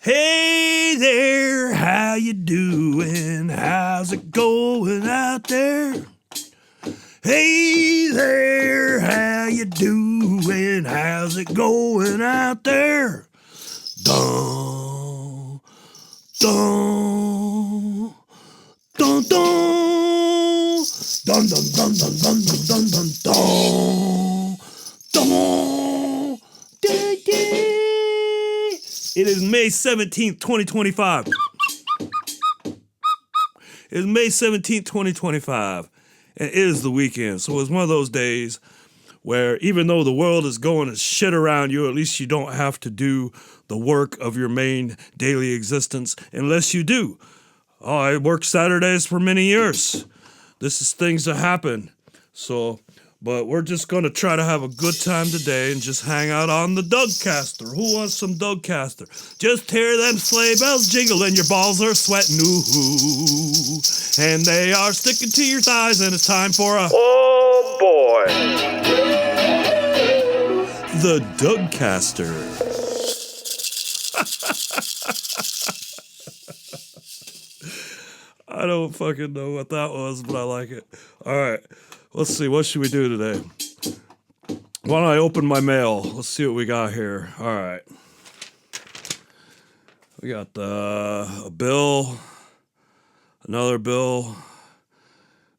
Hey there, how you doing? How's it going out there? Hey there, how you doing? How's it going out there? Dun, dun, dun, dun, dun, dun, dun, dun, dun, dun, dun, dun, dun, dun, dun. It is May 17th, 2025. It is May 17th, 2025. And it is the weekend. So it's one of those days where even though the world is going to shit around you, at least you don't have to do the work of your main daily existence unless you do. Oh, I worked Saturdays for many years. This is things that happen. But we're just going to try to have a good time today and just hang out on the Dougcaster. Who wants some Dougcaster? Just hear them sleigh bells jingle and your balls are sweating, ooh. And they are sticking to your thighs and it's time for a... Oh, boy. The Dougcaster. I don't fucking know what that was, but I like it. All right. Let's see, what should we do today? Why don't I open my mail? Let's see what we got here. All right. We got a bill, another bill.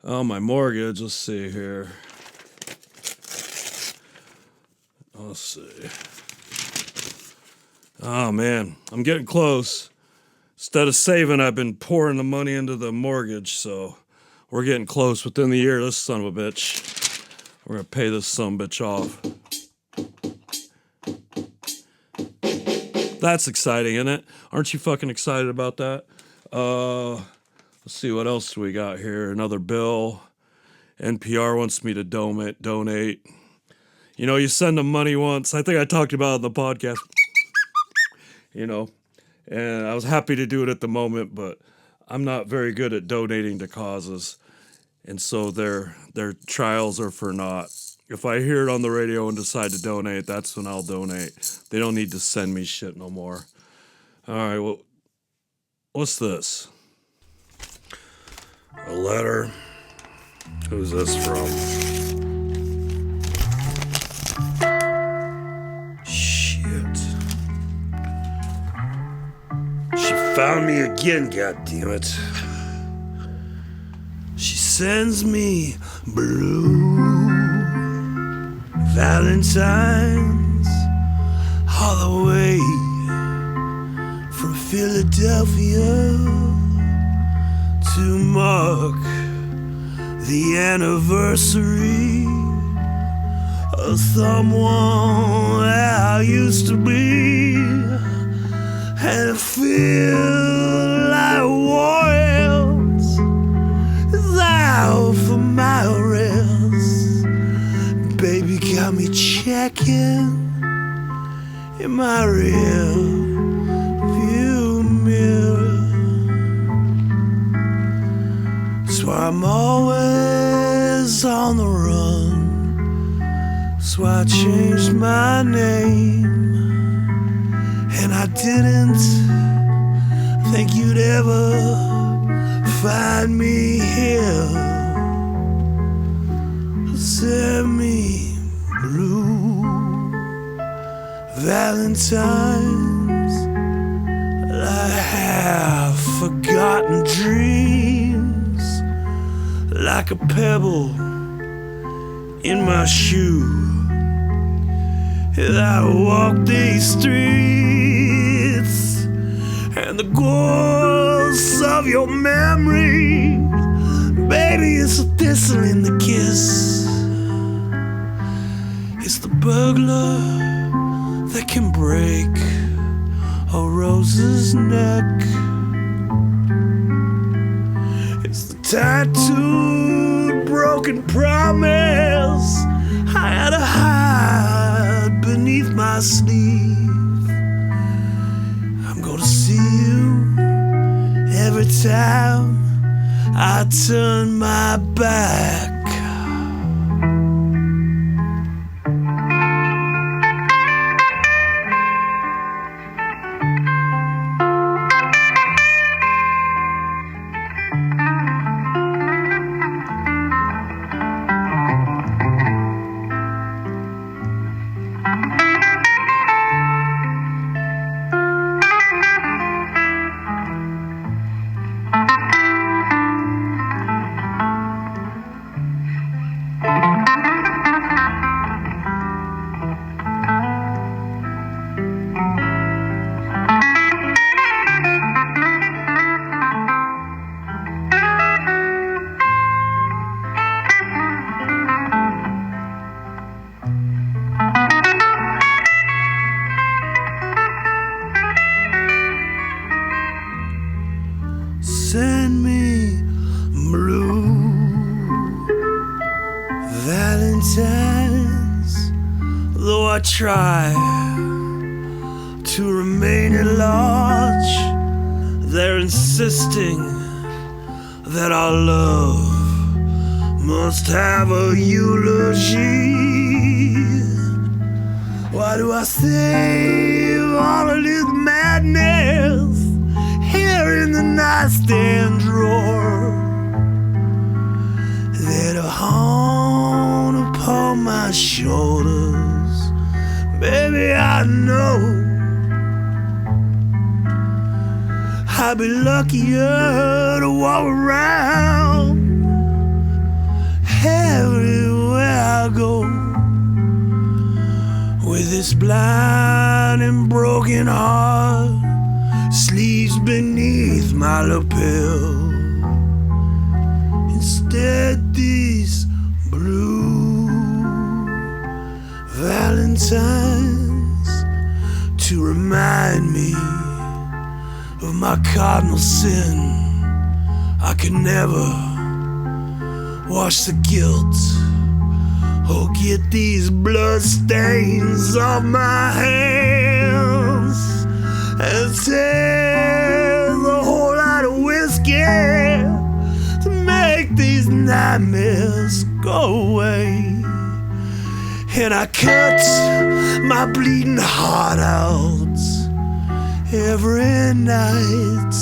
Oh, my mortgage. Let's see here. Let's see. Oh, man, I'm getting close. Instead of saving, I've been pouring the money into the mortgage, so... We're getting close. Within the year, this son of a bitch. We're going to pay this son of a bitch off. That's exciting, isn't it? Aren't you fucking excited about that? Let's see, what else do we got here? Another bill. NPR wants me to donate. You know, you send them money once. I think I talked about it on the podcast. You know, and I was happy to do it at the moment, but I'm not very good at donating to causes. And so their trials are for naught. If I hear it on the radio and decide to donate, that's when I'll donate. They don't need to send me shit no more. All right, well, what's this? A letter. Who's this from? Shit. She found me again, goddammit. She sends me blue Valentines all the way from Philadelphia to mark the anniversary of someone I used to be, and I feel like warriors out for my rails. Baby got me checking in my rear view mirror. So I'm always on the run. So I changed my name. And I didn't think you'd ever find me here. Send me blue Valentines, like half-forgotten dreams, like a pebble in my shoe. As I walk these streets, and the ghosts of your memory, baby, it's a thistle in the kiss. It's the burglar that can break a rose's neck. It's the tattooed, broken promise I had to hide beneath my sleeve. I'm gonna see you every time I turn my back. send me blue Valentines. Though I try to remain at large, they're insisting that our love must have a eulogy. Why do I save all of this madness here in the nightstand drawer? That a haunt upon my shoulders. Baby, I know I'd be luckier to walk around everywhere I go with this blind and broken heart, sleeves beneath my lapel. Instead, these blue Valentines to remind me of my cardinal sin. I can never wash the guilt or get these blood stains off my hands, and there's a whole lot of whiskey to make these nightmares go away. And I cut my bleeding heart out every night,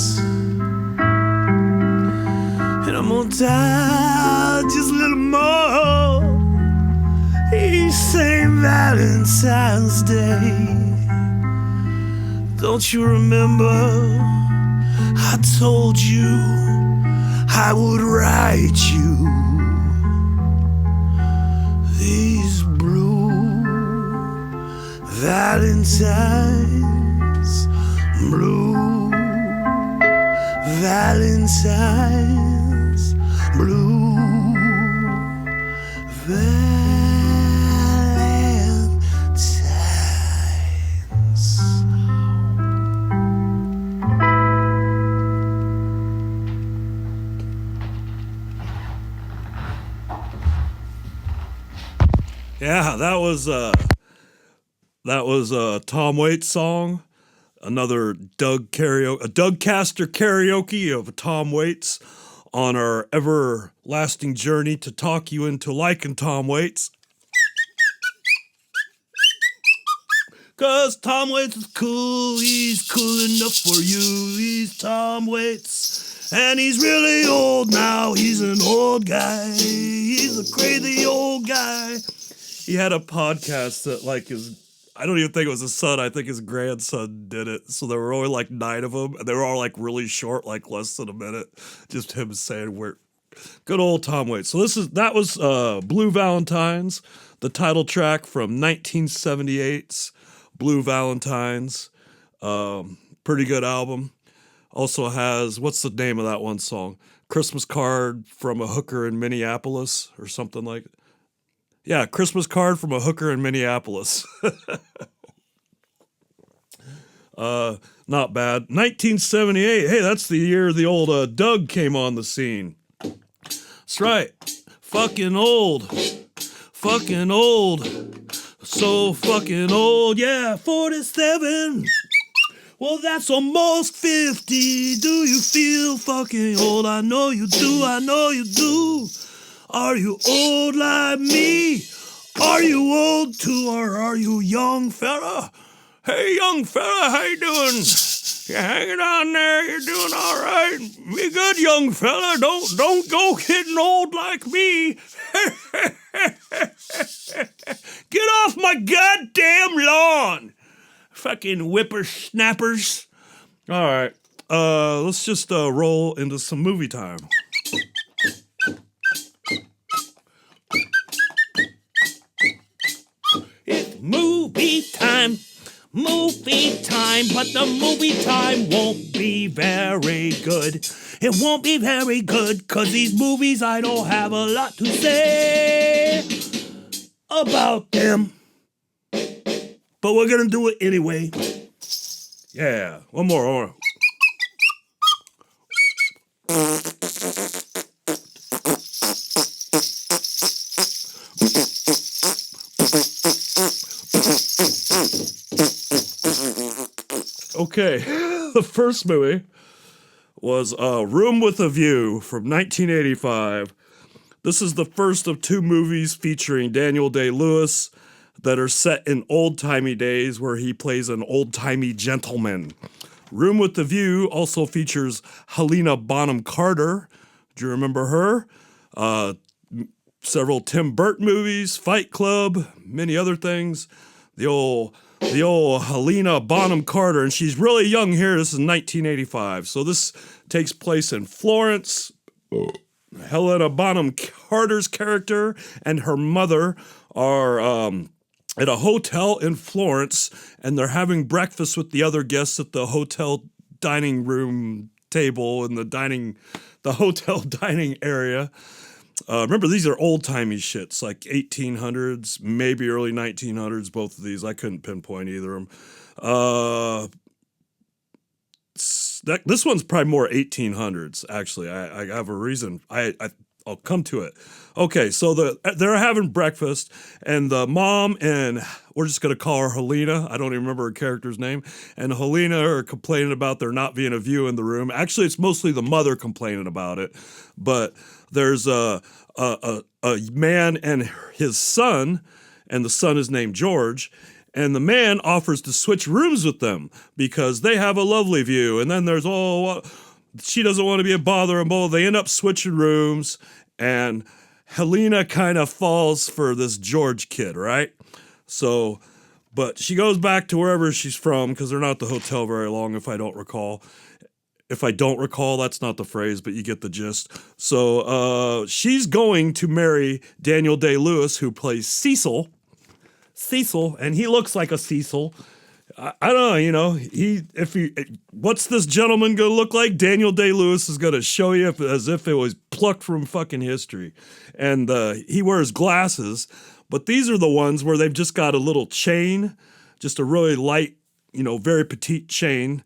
and I'm gonna die just a little more each same Valentine's Day. Don't you remember I told you I would write you these blue Valentines, blue Valentines, blue Valentines. Yeah, that was a Tom Waits song. Another Dougcaster karaoke of Tom Waits on our everlasting journey to talk you into liking Tom Waits. 'Cause Tom Waits is cool, he's cool enough for you. He's Tom Waits, and he's really old now. He's an old guy, he's a crazy old guy. He had a podcast that I don't even think it was his son, I think his grandson did it. So there were only like 9 of them, and they were all like really short, like less than a minute. Just him saying we're good old Tom Waits. So that was Blue Valentines, the title track from 1978's Blue Valentines. Pretty good album. Also has, what's the name of that one song? Christmas Card from a Hooker in Minneapolis or something like that. Yeah, Christmas Card from a Hooker in Minneapolis. Not bad. 1978. Hey, that's the year the old Doug came on the scene. That's right. Fucking old. Fucking old. So fucking old. Yeah, 47. Well, that's almost 50. Do you feel fucking old? I know you do. I know you do. Are you old like me? Are you old too, or are you young fella? Hey, young fella, how you doing? You hanging on there? You doing all right? Be good, young fella. Don't go getting old like me. Get off my goddamn lawn, fucking whippersnappers. All right, let's just roll into some movie time. Movie time, but the movie time won't be very good. It won't be very good, 'cause these movies, I don't have a lot to say about them. But we're gonna do it anyway. Yeah, one more. Okay, the first movie was Room with a View from 1985. This is the first of two movies featuring Daniel Day-Lewis that are set in old-timey days where he plays an old-timey gentleman. Room with the View also features Helena Bonham Carter. Do you remember her? Several Tim Burton movies, Fight Club, many other things. The old Helena Bonham Carter, and she's really young here. This is 1985. So this takes place in Florence. Helena Bonham Carter's character and her mother are at a hotel in Florence, and they're having breakfast with the other guests at the hotel dining room table in the hotel dining area. Remember, these are old-timey shits, like 1800s, maybe early 1900s, both of these. I couldn't pinpoint either of them. This one's probably more 1800s, actually. I have a reason. I'll come to it. Okay, so they're having breakfast, and the mom and we're just going to call her Helena. I don't even remember her character's name. And Helena are complaining about there not being a view in the room. Actually, it's mostly the mother complaining about it. But there's a man and his son, and the son is named George. And the man offers to switch rooms with them because they have a lovely view. And then there's, she doesn't want to be a bother and both. They end up switching rooms, and Helena kind of falls for this George kid, right? So, but she goes back to wherever she's from because they're not at the hotel very long, if I don't recall. If I don't recall, that's not the phrase, but you get the gist. So she's going to marry Daniel Day-Lewis, who plays Cecil, and he looks like a Cecil. I don't know, what's this gentleman gonna look like? Daniel Day-Lewis is gonna show you as if it was plucked from fucking history. And he wears glasses, but these are the ones where they've just got a little chain, just a really light, very petite chain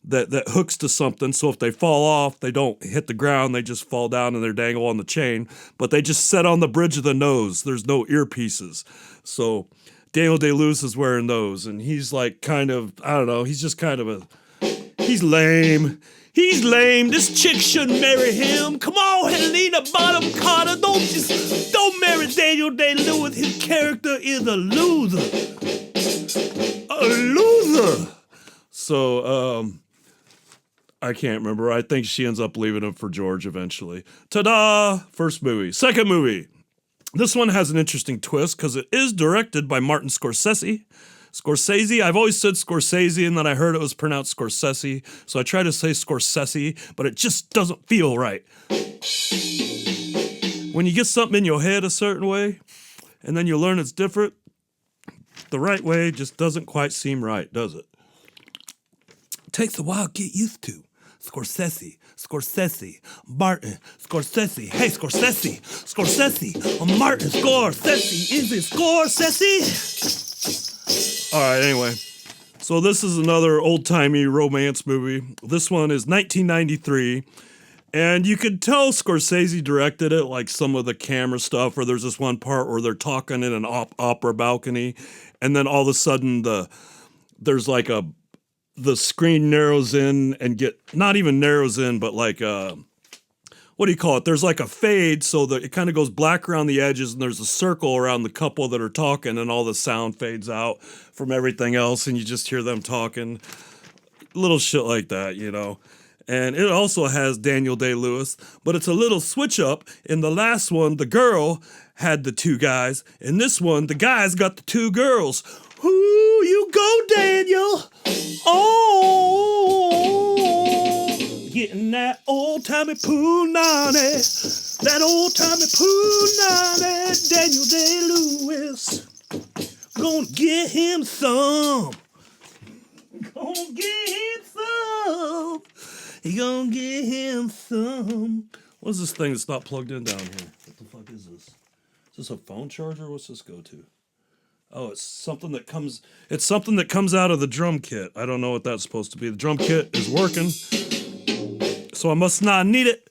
that hooks to something. So if they fall off, they don't hit the ground, they just fall down and they're dangle on the chain. But they just set on the bridge of the nose. There's no earpieces. So Daniel Day-Lewis is wearing those, and he's like he's just kind of he's lame. He's lame. This chick shouldn't marry him. Come on, Helena Bonham Carter. Don't marry Daniel Day-Lewis. His character is a loser. A loser. So, I can't remember. I think she ends up leaving him for George eventually. Ta-da! First movie. Second movie. This one has an interesting twist because it is directed by Martin Scorsese. I've always said Scorsese, and then I heard it was pronounced Scorsese, so I try to say Scorsese, but it just doesn't feel right. When you get something in your head a certain way, and then you learn it's different, the right way just doesn't quite seem right, does it? It takes a while to get used to. Scorsese, Martin, Scorsese, hey Scorsese, Martin Scorsese, is it Scorsese? Alright, anyway, so this is another old-timey romance movie. This one is 1993, and you could tell Scorsese directed it, like some of the camera stuff, where there's this one part where they're talking in an opera balcony, and then all of a sudden there's like the screen narrows in and not even narrows in, but like, what do you call it? There's like a fade, so that it kind of goes black around the edges, and there's a circle around the couple that are talking, and all the sound fades out from everything else, and you just hear them talking. Little shit like that, And it also has Daniel Day-Lewis, but it's a little switch up. In the last one, the girl had the two guys. In this one, the guys got the two girls. Who you go, Daniel? Oh, getting that old-timey punani. That old-timey punani. Daniel Day-Lewis. Gonna get him some. Gonna get him some. He gonna get him some. What's this thing that's not plugged in down here? What the fuck is this? Is this a phone charger? What's this go to? Oh, it's something that comes out of the drum kit. I don't know what that's supposed to be. The drum kit is working, so I must not need it.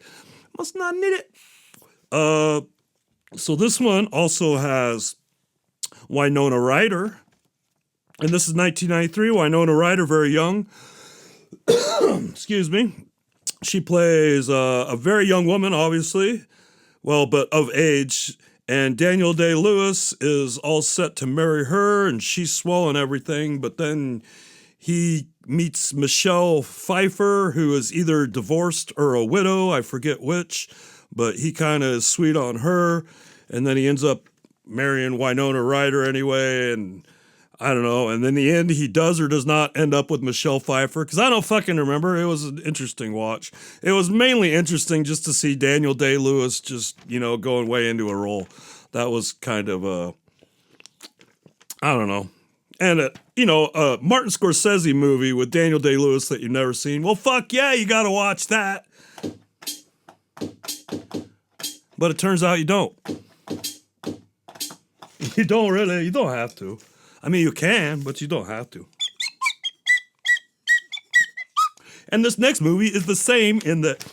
So this one also has Winona Ryder, and this is 1993. Winona Ryder, very young. Excuse me. She plays a very young woman, obviously, well, but of age. And Daniel Day-Lewis is all set to marry her, and she's swelling everything. But then he meets Michelle Pfeiffer, who is either divorced or a widow. I forget which, but he kind of is sweet on her. And then he ends up marrying Winona Ryder anyway, and I don't know. And in the end, he does or does not end up with Michelle Pfeiffer, because I don't fucking remember. It was an interesting watch. It was mainly interesting just to see Daniel Day-Lewis just, going way into a role. That was kind of, I don't know. And, a Martin Scorsese movie with Daniel Day-Lewis that you've never seen. Well, fuck yeah, you gotta watch that. But it turns out you don't. You don't really. You don't have to. I mean, you can, but you don't have to. And this next movie is the same in that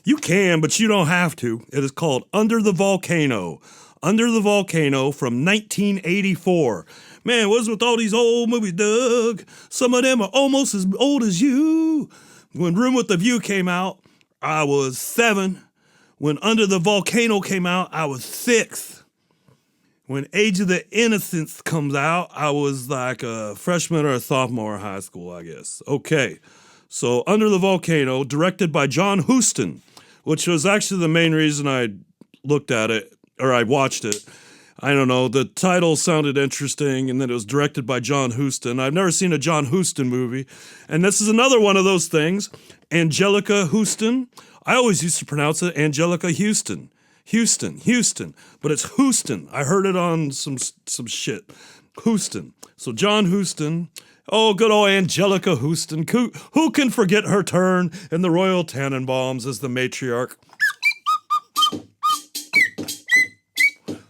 you can, but you don't have to. It is called Under the Volcano. Under the Volcano from 1984. Man, what's with all these old movies, Doug? Some of them are almost as old as you. When Room with the View came out, I was 7. When Under the Volcano came out, I was 6. When Age of the Innocents comes out, I was like a freshman or a sophomore in high school, I guess. Okay, so Under the Volcano, directed by John Huston, which was actually the main reason I looked at it, or I watched it. I don't know, the title sounded interesting, and then it was directed by John Huston. I've never seen a John Huston movie, and this is another one of those things. Angelica Houston. I always used to pronounce it Angelica Houston. Houston, but it's Houston. I heard it on some shit. Houston. So John Huston. Oh, good old Angelica Houston. Who can forget her turn in the Royal Tannenbaums as the matriarch?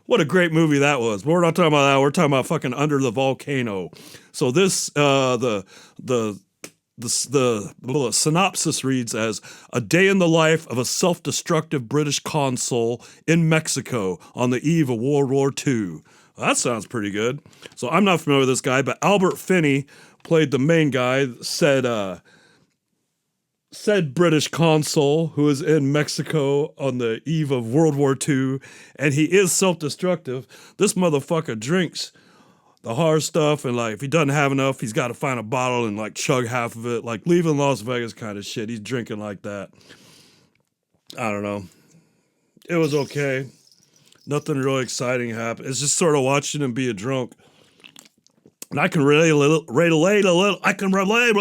What a great movie that was. But we're not talking about that. We're talking about fucking Under the Volcano. So this, the synopsis reads as a day in the life of a self-destructive British consul in Mexico on the eve of World War II. Well, that sounds pretty good. So I'm not familiar with this guy, but Albert Finney played the main guy, said British consul who is in Mexico on the eve of World War II, and he is self-destructive. This motherfucker drinks the hard stuff, and like if he doesn't have enough, he's got to find a bottle and like chug half of it, like Leaving Las Vegas kind of shit. He's drinking like that. I don't know. It was okay. Nothing really exciting happened. It's just sort of watching him be a drunk. And I can relate a little. I can relate,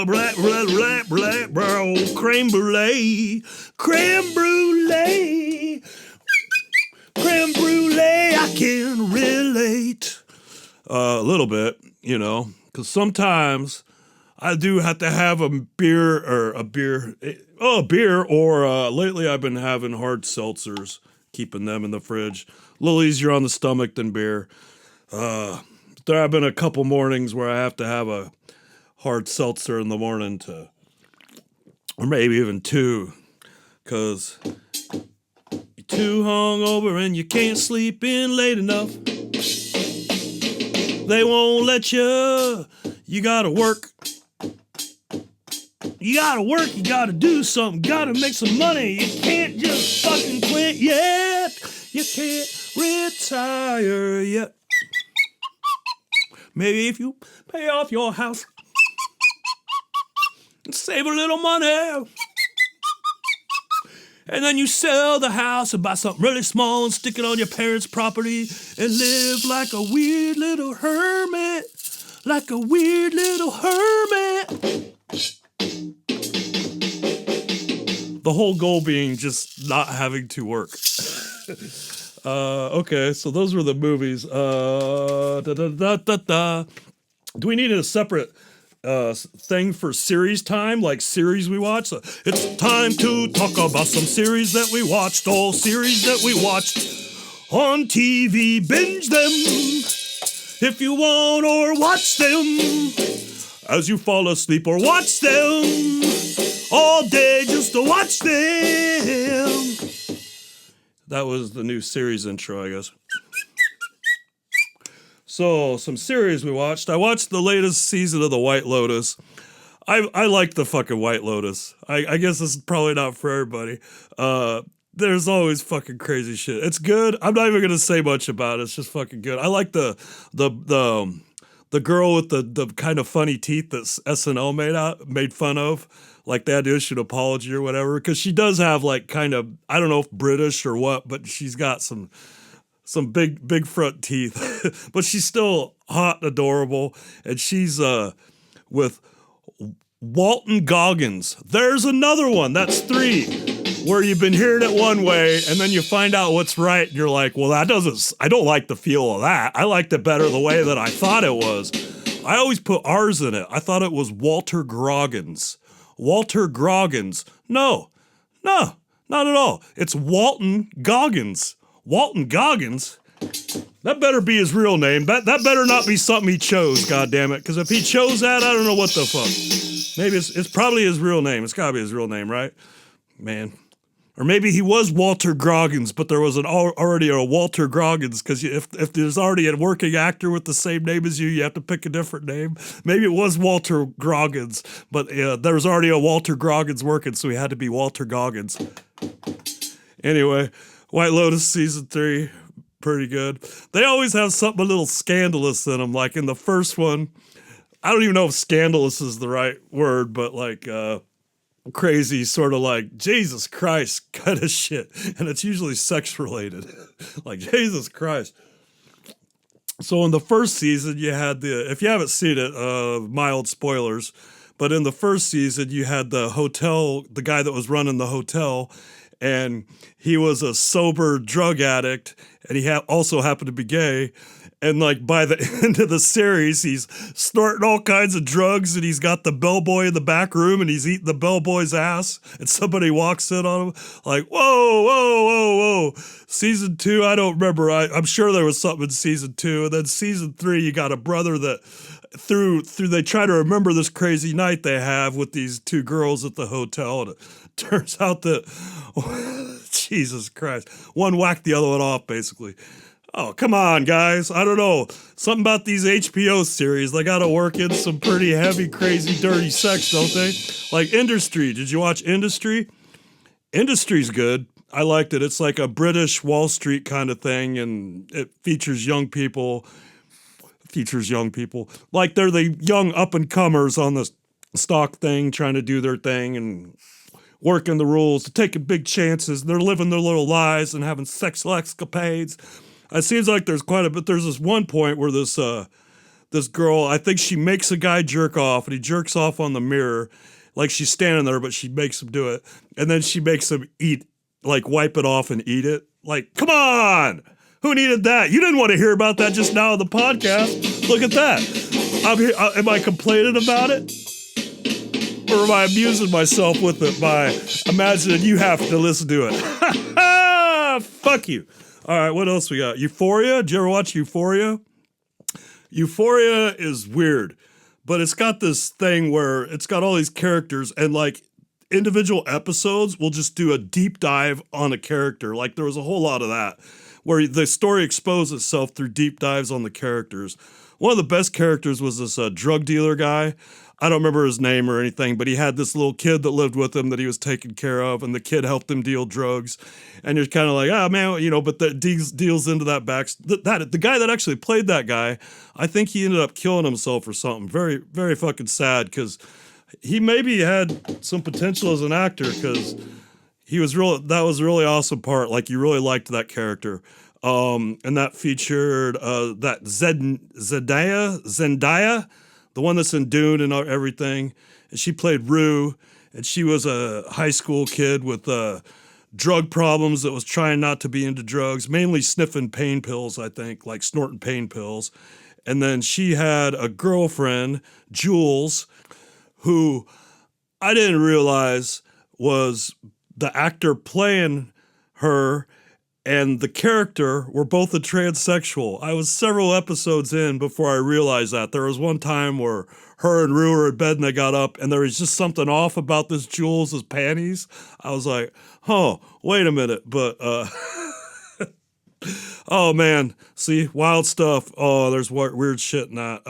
bro. Creme brulee, I can relate. A little bit, because sometimes I do have to have a beer, or lately I've been having hard seltzers, keeping them in the fridge. A little easier on the stomach than beer. There have been a couple mornings where I have to have a hard seltzer in the morning or maybe even 2, because you're too hungover and you can't sleep in late enough. They won't let you. You gotta work. You gotta do something. Gotta make some money. You can't just fucking quit yet. You can't retire yet. Maybe if you pay off your house and save a little money, and then you sell the house and buy something really small and stick it on your parents' property and live like a weird little hermit. Like a weird little hermit. The whole goal being just not having to work. Okay, so those were the movies. Do we need a separate thing for series time, like series we watch? So it's time to talk about some series that we watched. All series that we watched on TV. Binge them if you want, or watch them as you fall asleep, or watch them all day just to watch them. That was the new series intro, I guess. So, some series we watched. I watched the latest season of The White Lotus. I like the fucking White Lotus. I guess this is probably not for everybody. There's always fucking crazy shit. It's good. I'm not even gonna say much about it. It's just fucking good. I like the girl with the kind of funny teeth that SNL made fun of. Like they had to issue an apology or whatever, because she does have like kind of, I don't know if British or what, but she's got some big front teeth. But she's still hot and adorable, and she's with Walton Goggins. There's another one. That's 3. Where you've been hearing it one way, and then you find out what's right, and you're like, well, I don't like the feel of that. I liked it better the way that I thought it was. I always put R's in it. I thought it was Walter Groggins. Walter Groggins. No, not at all. It's Walton Goggins. Walton Goggins? That better be his real name. That better not be something he chose, goddammit. Because if he chose that, I don't know what the fuck. Maybe it's probably his real name. It's gotta be his real name, right? Man. Or maybe he was Walter Groggins, but there was already a Walter Groggins, because if there's already a working actor with the same name as you have to pick a different name. Maybe it was Walter Groggins, but there was already a Walter Groggins working, so he had to be Walter Goggins. Anyway, White Lotus season 3, pretty good. They always have something a little scandalous in them, like in the first one. I don't even know if scandalous is the right word, but like... crazy, sort of like Jesus Christ kind of shit, and it's usually sex related. Like Jesus Christ. So in the first season, you had if you haven't seen it, mild spoilers, but in the first season, you had the guy that was running the hotel, and he was a sober drug addict, and he also happened to be gay. And like by the end of the series, he's snorting all kinds of drugs, and he's got the bellboy in the back room, and he's eating the bellboy's ass, and somebody walks in on him like, whoa. Season 2, I don't remember. I'm sure there was something in season 2. And then season 3, you got a brother that through they try to remember this crazy night they have with these 2 girls at the hotel, and it turns out that Jesus Christ, one whacked the other one off, basically. Oh, come on, guys. I don't know. Something about these HBO series. They got to work in some pretty heavy, crazy, dirty sex, don't they? Like Industry. Did you watch Industry? Industry's good. I liked it. It's like a British Wall Street kind of thing, and it features young people. Like they're the young up-and-comers on the stock thing, trying to do their thing and working the rules, taking big chances. They're living their little lives and having sexual escapades. It seems like there's quite a bit. There's this one point where this girl, I think she makes a guy jerk off, and he jerks off on the mirror. Like she's standing there, but she makes him do it. And then she makes him wipe it off and eat it. Like, come on! Who needed that? You didn't want to hear about that just now on the podcast. Look at that. I'm here. Am I complaining about it? Or am I amusing myself with it by imagining you have to listen to it? Fuck you. All right, what else we got? Euphoria? Did you ever watch Euphoria? Euphoria is weird, but it's got this thing where it's got all these characters, and like individual episodes will just do a deep dive on a character. Like there was a whole lot of that, where the story exposed itself through deep dives on the characters. One of the best characters was this drug dealer guy. I don't remember his name or anything, but he had this little kid that lived with him that he was taking care of, and the kid helped him deal drugs. And you're kind of like, oh man, but that deals into that the guy that actually played that guy, I think he ended up killing himself or something. Very, very fucking sad, because he maybe had some potential as an actor, because that was a really awesome part. Like you really liked that character. And that featured that Zendaya, the one that's in Dune and everything. And she played Rue, and she was a high school kid with drug problems that was trying not to be into drugs, mainly sniffing pain pills, I think, like snorting pain pills. And then she had a girlfriend, Jules, who I didn't realize was the actor playing her and the character were both a transsexual. I was several episodes in before I realized that. There was one time where her and Rue were in bed and they got up, and there was just something off about this Jules' panties. I was like, oh, wait a minute. But Oh man, see, wild stuff. Oh, there's weird shit in that.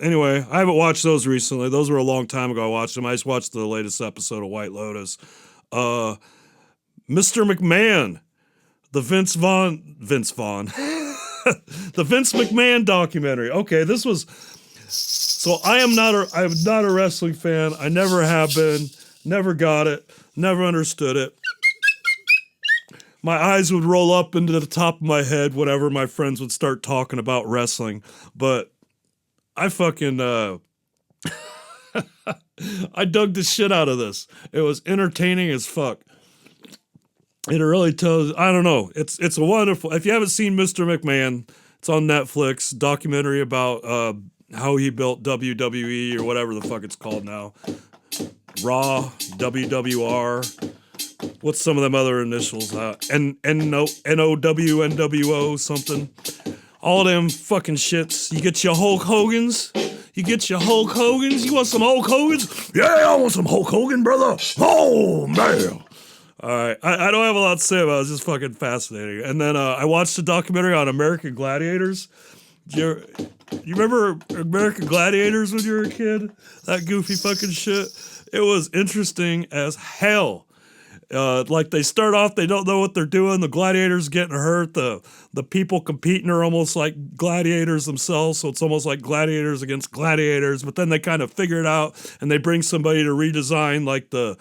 Anyway, I haven't watched those recently. Those were a long time ago. I watched them. I just watched the latest episode of White Lotus. Uh, Mr. McMahon, the Vince Vaughn, the Vince McMahon documentary. Okay, this was. So I'm not a wrestling fan. I never have been. Never got it. Never understood it. My eyes would roll up into the top of my head whenever my friends would start talking about wrestling. But I fucking, I dug the shit out of this. It was entertaining as fuck. It really tells, I don't know. It's a wonderful, if you haven't seen Mr. McMahon, it's on Netflix, documentary about how he built WWE or whatever the fuck it's called now. Raw, WWR. What's some of them other initials? N-O-W, N-W-O, something. All them fucking shits. You get your Hulk Hogans? You want some Hulk Hogans? Yeah, I want some Hulk Hogan, brother. Oh, man. All right. I don't have a lot to say about it. It's just fucking fascinating. And then I watched a documentary on American Gladiators. You remember American Gladiators when you were a kid? That goofy fucking shit? It was interesting as hell. Like they start off, they don't know what they're doing. The gladiators getting hurt. The people competing are almost like gladiators themselves. So it's almost like gladiators against gladiators. But then they kind of figure it out and they bring somebody to redesign like the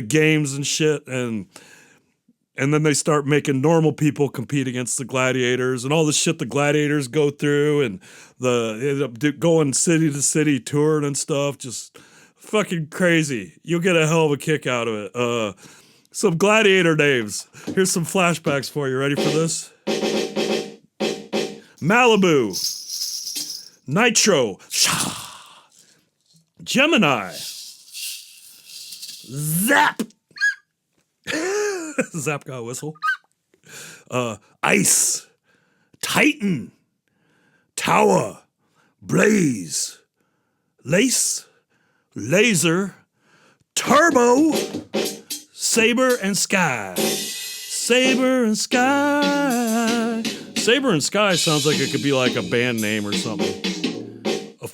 games and shit. And then they start making normal people compete against the gladiators and all the shit the gladiators go through. And they end up going city to city touring and stuff. Just fucking crazy. You'll get a hell of a kick out of it. Some gladiator names. Here's some flashbacks for you. Ready for this? Malibu. Nitro. Gemini. Zap. Zap got a whistle. Ice. Titan. Tower. Blaze. Lace. Laser. Turbo. Saber and Sky. Saber and Sky. Saber and Sky sounds like it could be like a band name or something. A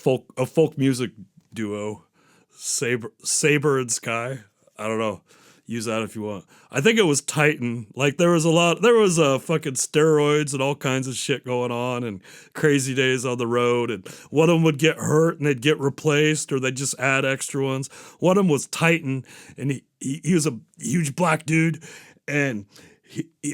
folk music duo. Saber and Sky. I don't know. Use that if you want. I think it was Titan. Like there was fucking steroids and all kinds of shit going on and crazy days on the road. And one of them would get hurt and they'd get replaced or they'd just add extra ones. One of them was Titan and he was a huge black dude and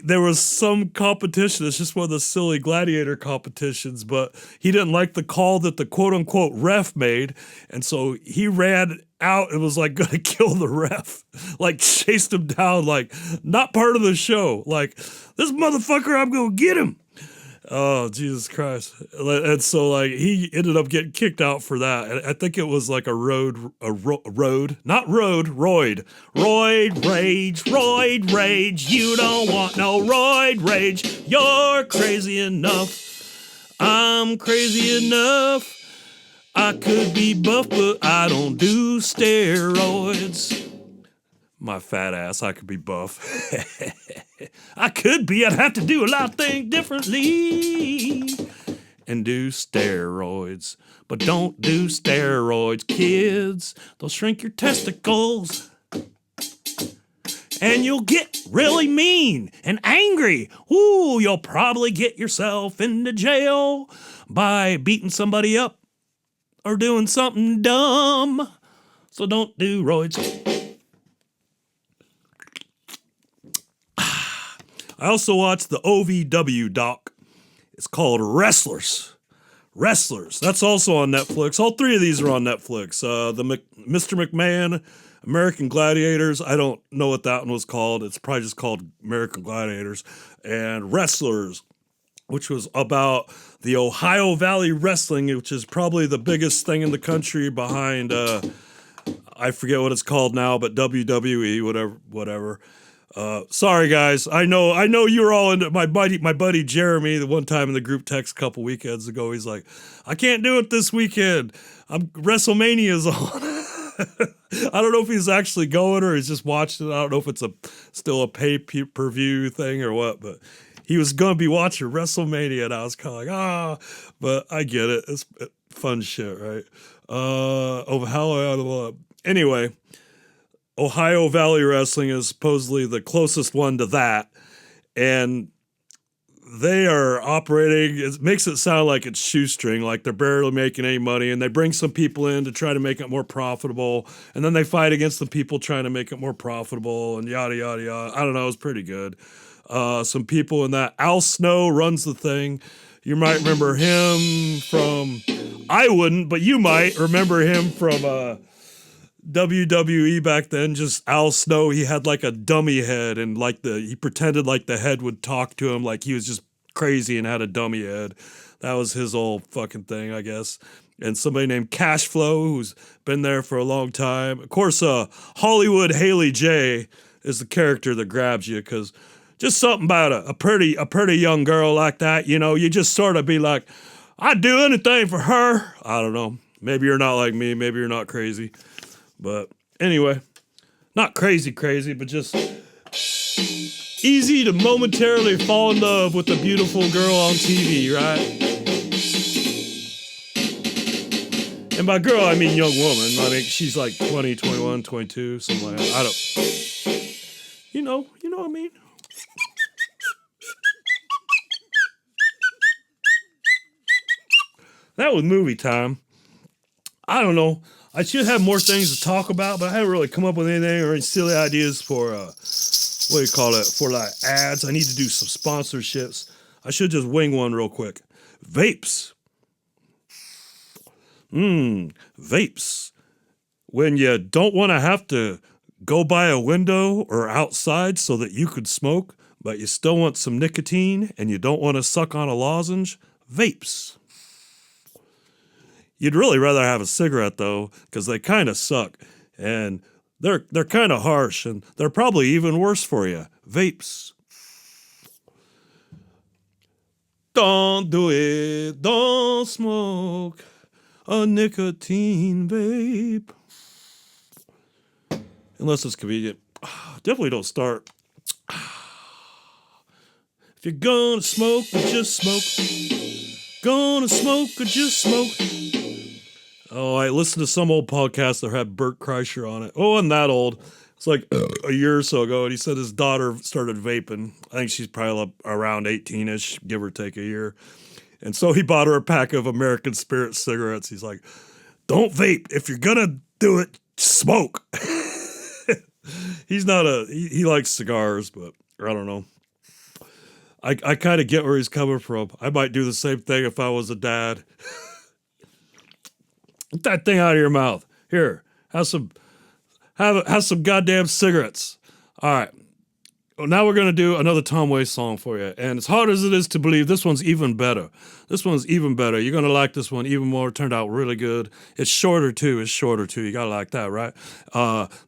there was some competition. It's just one of the silly gladiator competitions, but he didn't like the call that the quote unquote ref made. And so he ran out and was like gonna kill the ref, like chased him down, like not part of the show. Like this motherfucker, I'm gonna get him. Oh, Jesus Christ. And so like he ended up getting kicked out for that. And I think it was like roid rage. You don't want no roid rage. You're crazy enough. I'm crazy enough. I could be buff, but I don't do steroids. My fat ass, I could be buff. I could be, I'd have to do a lot of things differently. And do steroids. But don't do steroids, kids. They'll shrink your testicles. And you'll get really mean and angry. Ooh, you'll probably get yourself into jail by beating somebody up or doing something dumb. So don't do roids. I also watched the OVW doc. It's called Wrestlers. That's also on Netflix. All three of these are on Netflix. Mr. McMahon, American Gladiators. I don't know what that one was called. It's probably just called American Gladiators. And Wrestlers, which was about the Ohio Valley Wrestling, which is probably the biggest thing in the country behind, I forget what it's called now, but WWE, whatever. Sorry guys, I know you're all into my buddy Jeremy. The one time in the group text a couple weekends ago, he's like, I can't do it this weekend. WrestleMania's on. I don't know if he's actually going or he's just watching it. I don't know if it's still a pay-per-view thing or what, but he was going to be watching WrestleMania, and I was kind of like, but I get it. It's fun shit, right? Anyway, Ohio Valley Wrestling is supposedly the closest one to that, and they are operating, it makes it sound like it's shoestring, like they're barely making any money, and they bring some people in to try to make it more profitable, and then they fight against the people trying to make it more profitable, and yada, yada, yada. I don't know, it's pretty good. Some people in that. Al Snow runs the thing. You might remember him from, I wouldn't, but you might remember him from WWE back then. Just Al Snow, he had like a dummy head, and like he pretended like the head would talk to him, like he was just crazy and had a dummy head. That was his old fucking thing, I guess. And somebody named Cashflow, who's been there for a long time. Of course, Hollywood Haley J is the character that grabs you, because just something about a pretty young girl like that, you know, you just sort of be like, I'd do anything for her. I don't know. Maybe you're not like me. Maybe you're not crazy. But anyway, not crazy, but just easy to momentarily fall in love with a beautiful girl on TV, right? And by girl, I mean young woman. I mean, she's like 20, 21, 22, something like that. I don't, you know what I mean? That was movie time. I don't know. I should have more things to talk about, but I haven't really come up with anything or any silly ideas for, for like ads. I need to do some sponsorships. I should just wing one real quick. Vapes. Vapes. When you don't want to have to go by a window or outside so that you could smoke, but you still want some nicotine and you don't want to suck on a lozenge, vapes. You'd really rather have a cigarette, though, because they kind of suck, and they're kind of harsh, and they're probably even worse for you. Vapes. Don't do it. Don't smoke a nicotine vape. Unless it's convenient. Definitely don't start. If you're gonna smoke, just smoke. Gonna smoke or just smoke. Oh, I listened to some old podcast that had Bert Kreischer on it. Oh, I'm that old. It's like a year or so ago, and he said his daughter started vaping. I think she's probably around 18-ish, give or take a year. And so he bought her a pack of American Spirit cigarettes. He's like, don't vape. If you're going to do it, smoke. He's not he likes cigars, but I don't know. I kind of get where he's coming from. I might do the same thing if I was a dad. Get that thing out of your mouth. Here, have some goddamn cigarettes. All right. Well, now we're going to do another Tom Waits song for you. And as hard as it is to believe, this one's even better. This one's even better. You're going to like this one even more. It turned out really good. It's shorter, too. You got to like that, right?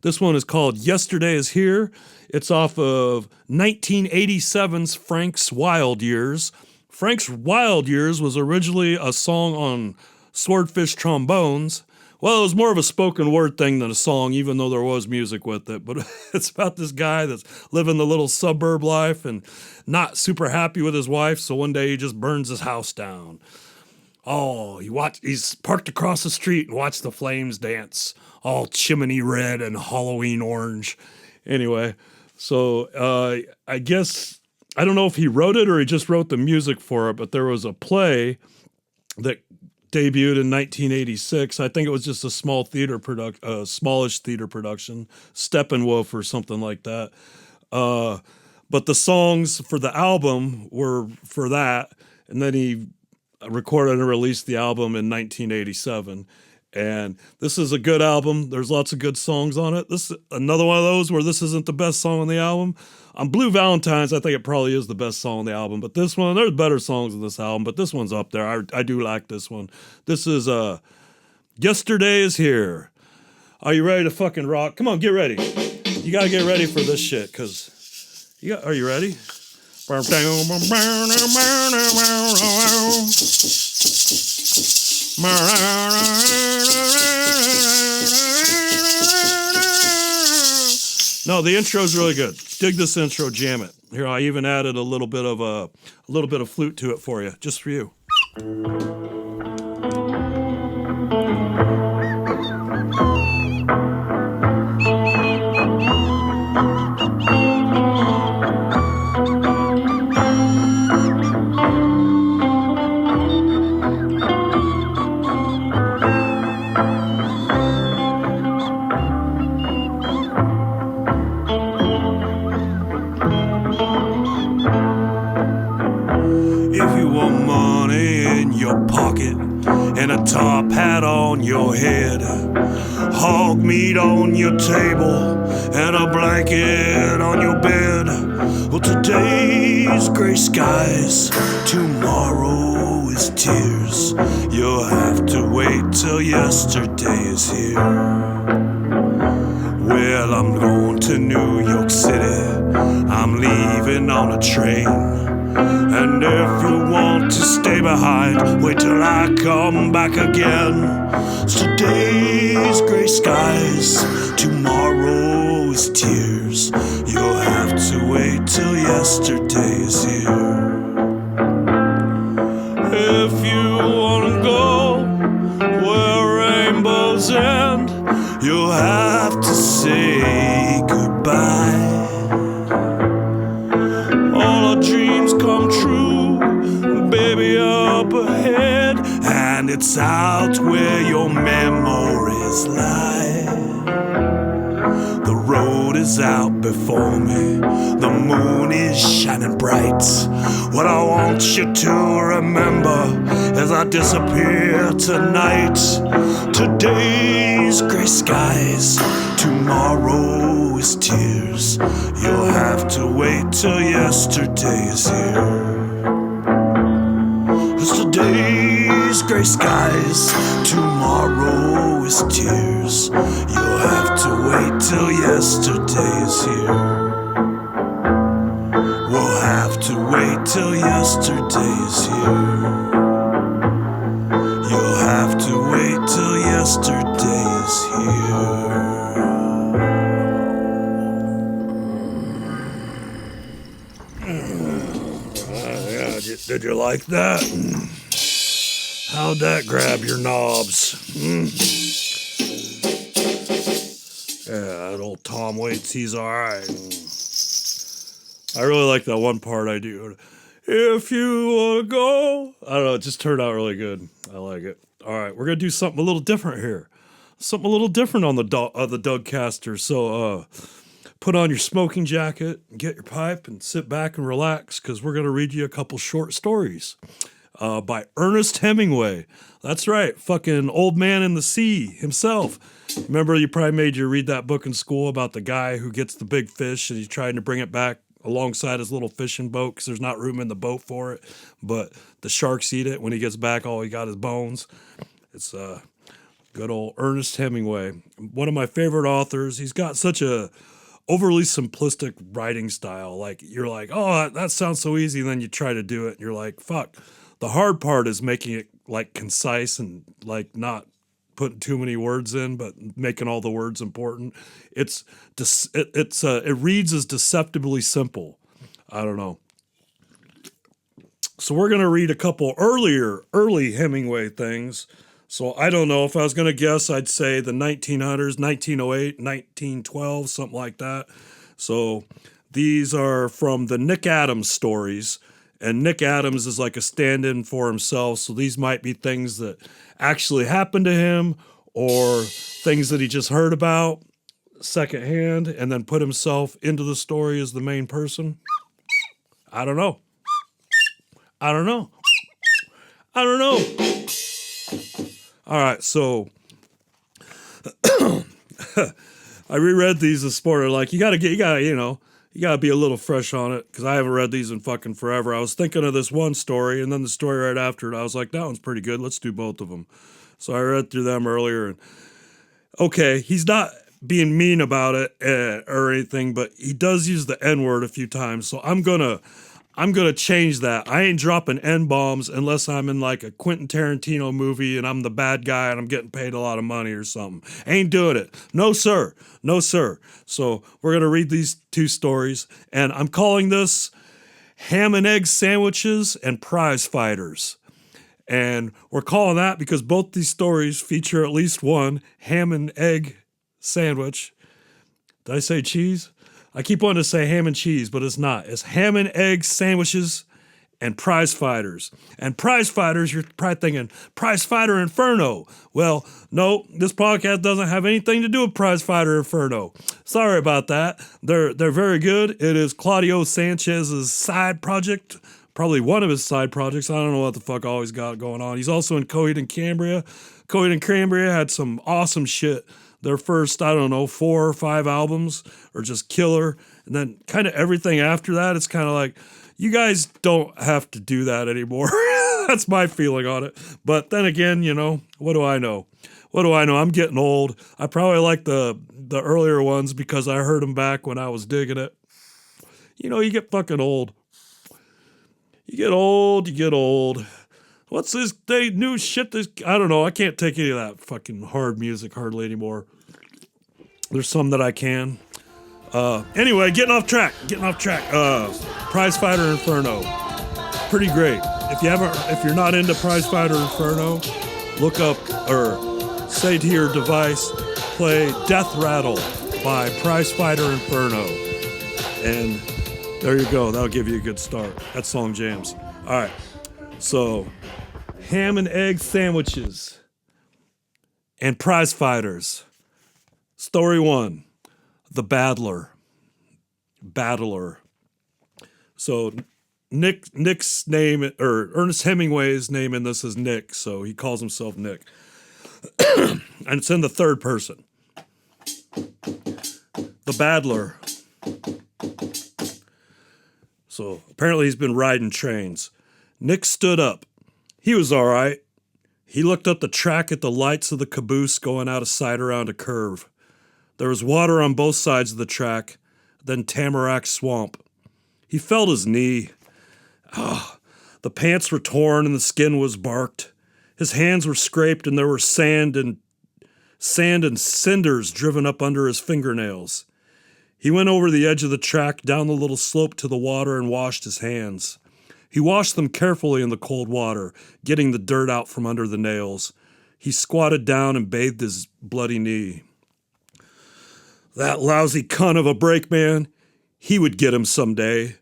This one is called Yesterday Is Here. It's off of 1987's Frank's Wild Years. Frank's Wild Years was originally a song on Swordfish Trombones. Well, it was more of a spoken word thing than a song, even though there was music with it. But it's about this guy that's living the little suburb life and not super happy with his wife. So one day he just burns his house down. Oh, he's parked across the street and watched the flames dance, all chimney red and Halloween orange. Anyway, so I guess, I don't know if he wrote it or he just wrote the music for it, but there was a play that debuted in 1986. I think it was just a smallish theater production, Steppenwolf or something like that. But the songs for the album were for that, and then he recorded and released the album in 1987. And this is a good album. There's lots of good songs on it. This is another one of those where this isn't the best song on the album. On Blue Valentines, I think it probably is the best song on the album. But this one, there's better songs in this album, but this one's up there. I do like this one. This is Yesterday Is Here. Are you ready to fucking rock? Come on, get ready. You got to get ready for this shit, because are you ready? No, the intro's really good. Dig this intro, jam it. Here, I even added a little bit of flute to it for you, just for you. If you want money in your pocket and a top hat on your head, hog meat on your table and a blanket on your bed, well, today's gray skies, tomorrow is tears. You'll have to wait till yesterday is here. Well, I'm going to New York City, I'm leaving on a train, and if you want to stay behind, wait till I come back again. Today's gray skies, tomorrow is tears. You'll have to wait till yesterday is here. If you want to go where rainbows end, you'll have to say goodbye. All our dreams come true, baby, up ahead, and it's out where your memories lie. The road is out before me, the moon is shining bright. What I want you to remember as I disappear tonight, today's gray skies, tomorrow is tears. You'll have to wait till yesterday is here. 'Cause today's gray skies, tomorrow is tears. You'll have to wait till yesterday is here. We'll have to wait till yesterday is here. You'll have to wait till yesterday is here. Did you like that? How'd that grab your knobs? Yeah, that old Tom Waits, he's alright. I really like that one part I do. If you want to go. I don't know, it just turned out really good. I like it. Alright, we're going to do something a little different here. Something a little different on the Dougcaster. So, put on your smoking jacket, get your pipe, and sit back and relax, because we're going to read you a couple short stories by Ernest Hemingway. That's right, fucking Old Man in the Sea himself. Remember, you probably made you read that book in school about the guy who gets the big fish and he's trying to bring it back alongside his little fishing boat because there's not room in the boat for it, but the sharks eat it. When he gets back, all he got is bones. It's good old Ernest Hemingway, one of my favorite authors. He's got such a overly simplistic writing style. Like, you're like, oh, that sounds so easy, and then you try to do it and you're like, fuck. The hard part is making it like concise and like not putting too many words in, but making all the words important. It reads as deceptively simple. I don't know. So we're going to read a couple early Hemingway things. So I don't know, if I was going to guess, I'd say the 1900s, 1908, 1912, something like that. So these are from the Nick Adams stories, and Nick Adams is like a stand-in for himself. So these might be things that actually happened to him or things that he just heard about secondhand and then put himself into the story as the main person. I don't know. I don't know. I don't know. All right, so I reread these this morning. Like, you gotta be a little fresh on it, because I haven't read these in fucking forever. I was thinking of this one story, and then the story right after it, I was like, that one's pretty good. Let's do both of them. So I read through them earlier, and okay, he's not being mean about it or anything, but he does use the N-word a few times. So I'm gonna I'm going to change that. I ain't dropping N-bombs unless I'm in like a Quentin Tarantino movie and I'm the bad guy and I'm getting paid a lot of money or something. Ain't doing it. No, sir. No, sir. So we're going to read these two stories, and I'm calling this Ham and Egg Sandwiches and Prize Fighters. And we're calling that because both these stories feature at least one ham and egg sandwich. Did I say cheese? I keep wanting to say ham and cheese, but it's not. It's ham and egg sandwiches and prize fighters. And prize fighters, you're probably thinking, Prize Fighter Inferno. Well, no, this podcast doesn't have anything to do with Prize Fighter Inferno. Sorry about that. They're very good. It is Claudio Sanchez's side project. Probably one of his side projects. I don't know what the fuck all he's got going on. He's also in Coheed and Cambria. Coheed and Cambria had some awesome shit. Their first, 4 or 5 albums are just killer. And then kind of everything after that, it's kind of like, you guys don't have to do that anymore. That's my feeling on it. But then again, what do I know? What do I know? I'm getting old. I probably like the earlier ones because I heard them back when I was digging it. You get fucking old. You get old. What's this new shit? I don't know. I can't take any of that fucking hard music hardly anymore. There's some that I can. Anyway, getting off track. Prize Fighter Inferno. Pretty great. If you're not into Prize Fighter Inferno, look up or say to your device, play Death Rattle by Prize Fighter Inferno. And there you go. That'll give you a good start. That song jams. All right. So, ham and egg sandwiches and prize fighters. Story 1. The Battler. So, Nick's name, or Ernest Hemingway's name in this is Nick, so he calls himself Nick. And it's in the third person. The Battler. So apparently he's been riding trains. Nick stood up. He was all right. He looked up the track at the lights of the caboose going out of sight around a curve. There was water on both sides of the track, then tamarack swamp. He felt his knee. The pants were torn and the skin was barked. His hands were scraped and there were sand and cinders driven up under his fingernails. He went over the edge of the track, down the little slope to the water, and washed his hands. He washed them carefully in the cold water, getting the dirt out from under the nails. He squatted down and bathed his bloody knee. That lousy cunt of a brakeman, he would get him someday.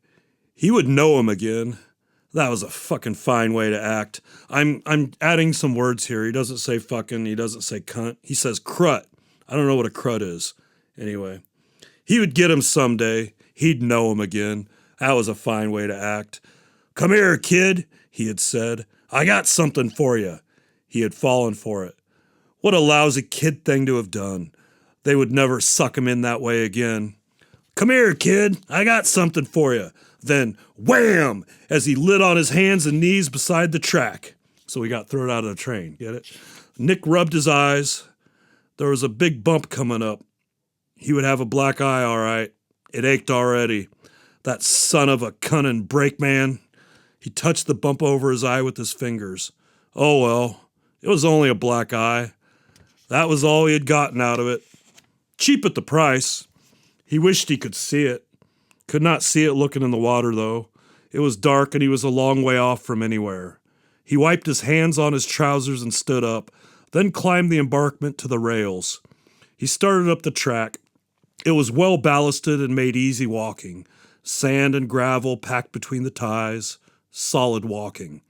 He would know him again. That was a fucking fine way to act. I'm adding some words here. He doesn't say fucking, he doesn't say cunt. He says crut. I don't know what a crut is. Anyway. He would get him someday. He'd know him again. That was a fine way to act. Come here, kid, he had said. I got something for you. He had fallen for it. What a lousy kid thing to have done. They would never suck him in that way again. Come here, kid. I got something for you. Then, wham, as he lit on his hands and knees beside the track. So he got thrown out of the train. Get it? Nick rubbed his eyes. There was a big bump coming up. He would have a black eye, all right. It ached already. That son of a cunning brakeman. He touched the bump over his eye with his fingers. Oh well, it was only a black eye. That was all he had gotten out of it. Cheap at the price. He wished he could see it. Could not see it looking in the water, though. It was dark and he was a long way off from anywhere. He wiped his hands on his trousers and stood up, then climbed the embankment to the rails. He started up the track. It was well ballasted and made easy walking. Sand and gravel packed between the ties. Solid walking.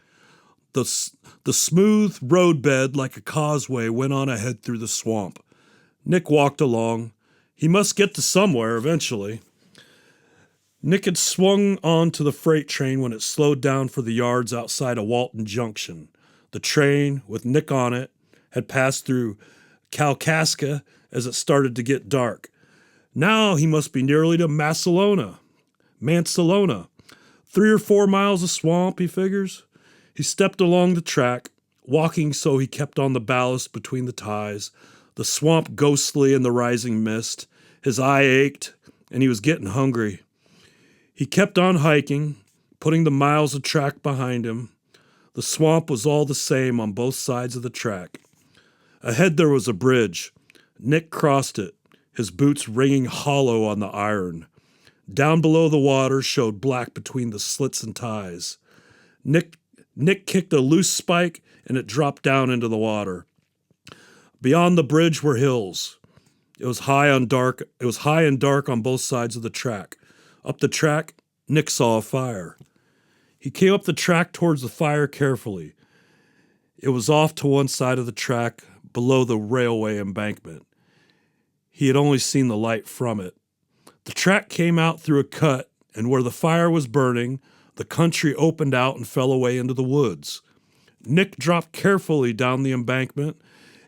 The smooth roadbed like a causeway went on ahead through the swamp. Nick walked along. He must get to somewhere eventually. Nick had swung on to the freight train when it slowed down for the yards outside of Walton Junction. The train, with Nick on it, had passed through Kalkaska as it started to get dark. Now he must be nearly to Mansalona. 3 or 4 miles of swamp, he figures. He stepped along the track, walking so he kept on the ballast between the ties, the swamp ghostly in the rising mist. His eye ached, and he was getting hungry. He kept on hiking, putting the miles of track behind him. The swamp was all the same on both sides of the track. Ahead there was a bridge. Nick crossed it, his boots ringing hollow on the iron. Down below the water showed black between the slits and ties. Nick kicked a loose spike and it dropped down into the water. Beyond the bridge were hills. It was high and dark on both sides of the track. Up the track, Nick saw a fire. He came up the track towards the fire carefully. It was off to one side of the track, below the railway embankment. He had only seen the light from it. The track came out through a cut, and where the fire was burning, the country opened out and fell away into the woods. Nick dropped carefully down the embankment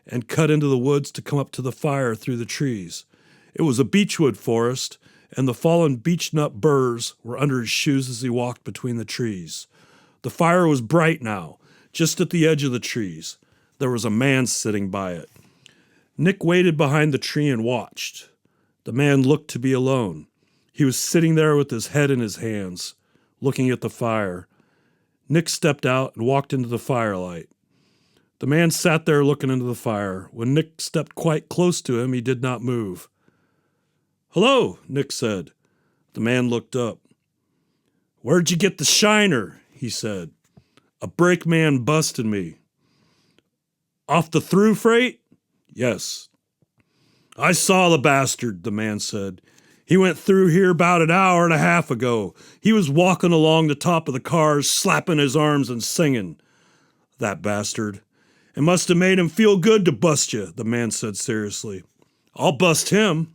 and cut into the woods to come up to the fire through the trees. It was a beechwood forest, and the fallen beechnut burrs were under his shoes as he walked between the trees. The fire was bright now, just at the edge of the trees. There was a man sitting by it. Nick waited behind the tree and watched. The man looked to be alone. He was sitting there with his head in his hands, looking at the fire. Nick stepped out and walked into the firelight. The man sat there looking into the fire. When Nick stepped quite close to him, he did not move. "Hello," Nick said. The man looked up. "Where'd you get the shiner?" he said. "A brakeman busted me." "Off the through freight?" "Yes." "I saw the bastard," the man said. "He went through here about an hour and a half ago. He was walking along the top of the cars, slapping his arms and singing. That bastard. It must have made him feel good to bust you," the man said seriously. "I'll bust him.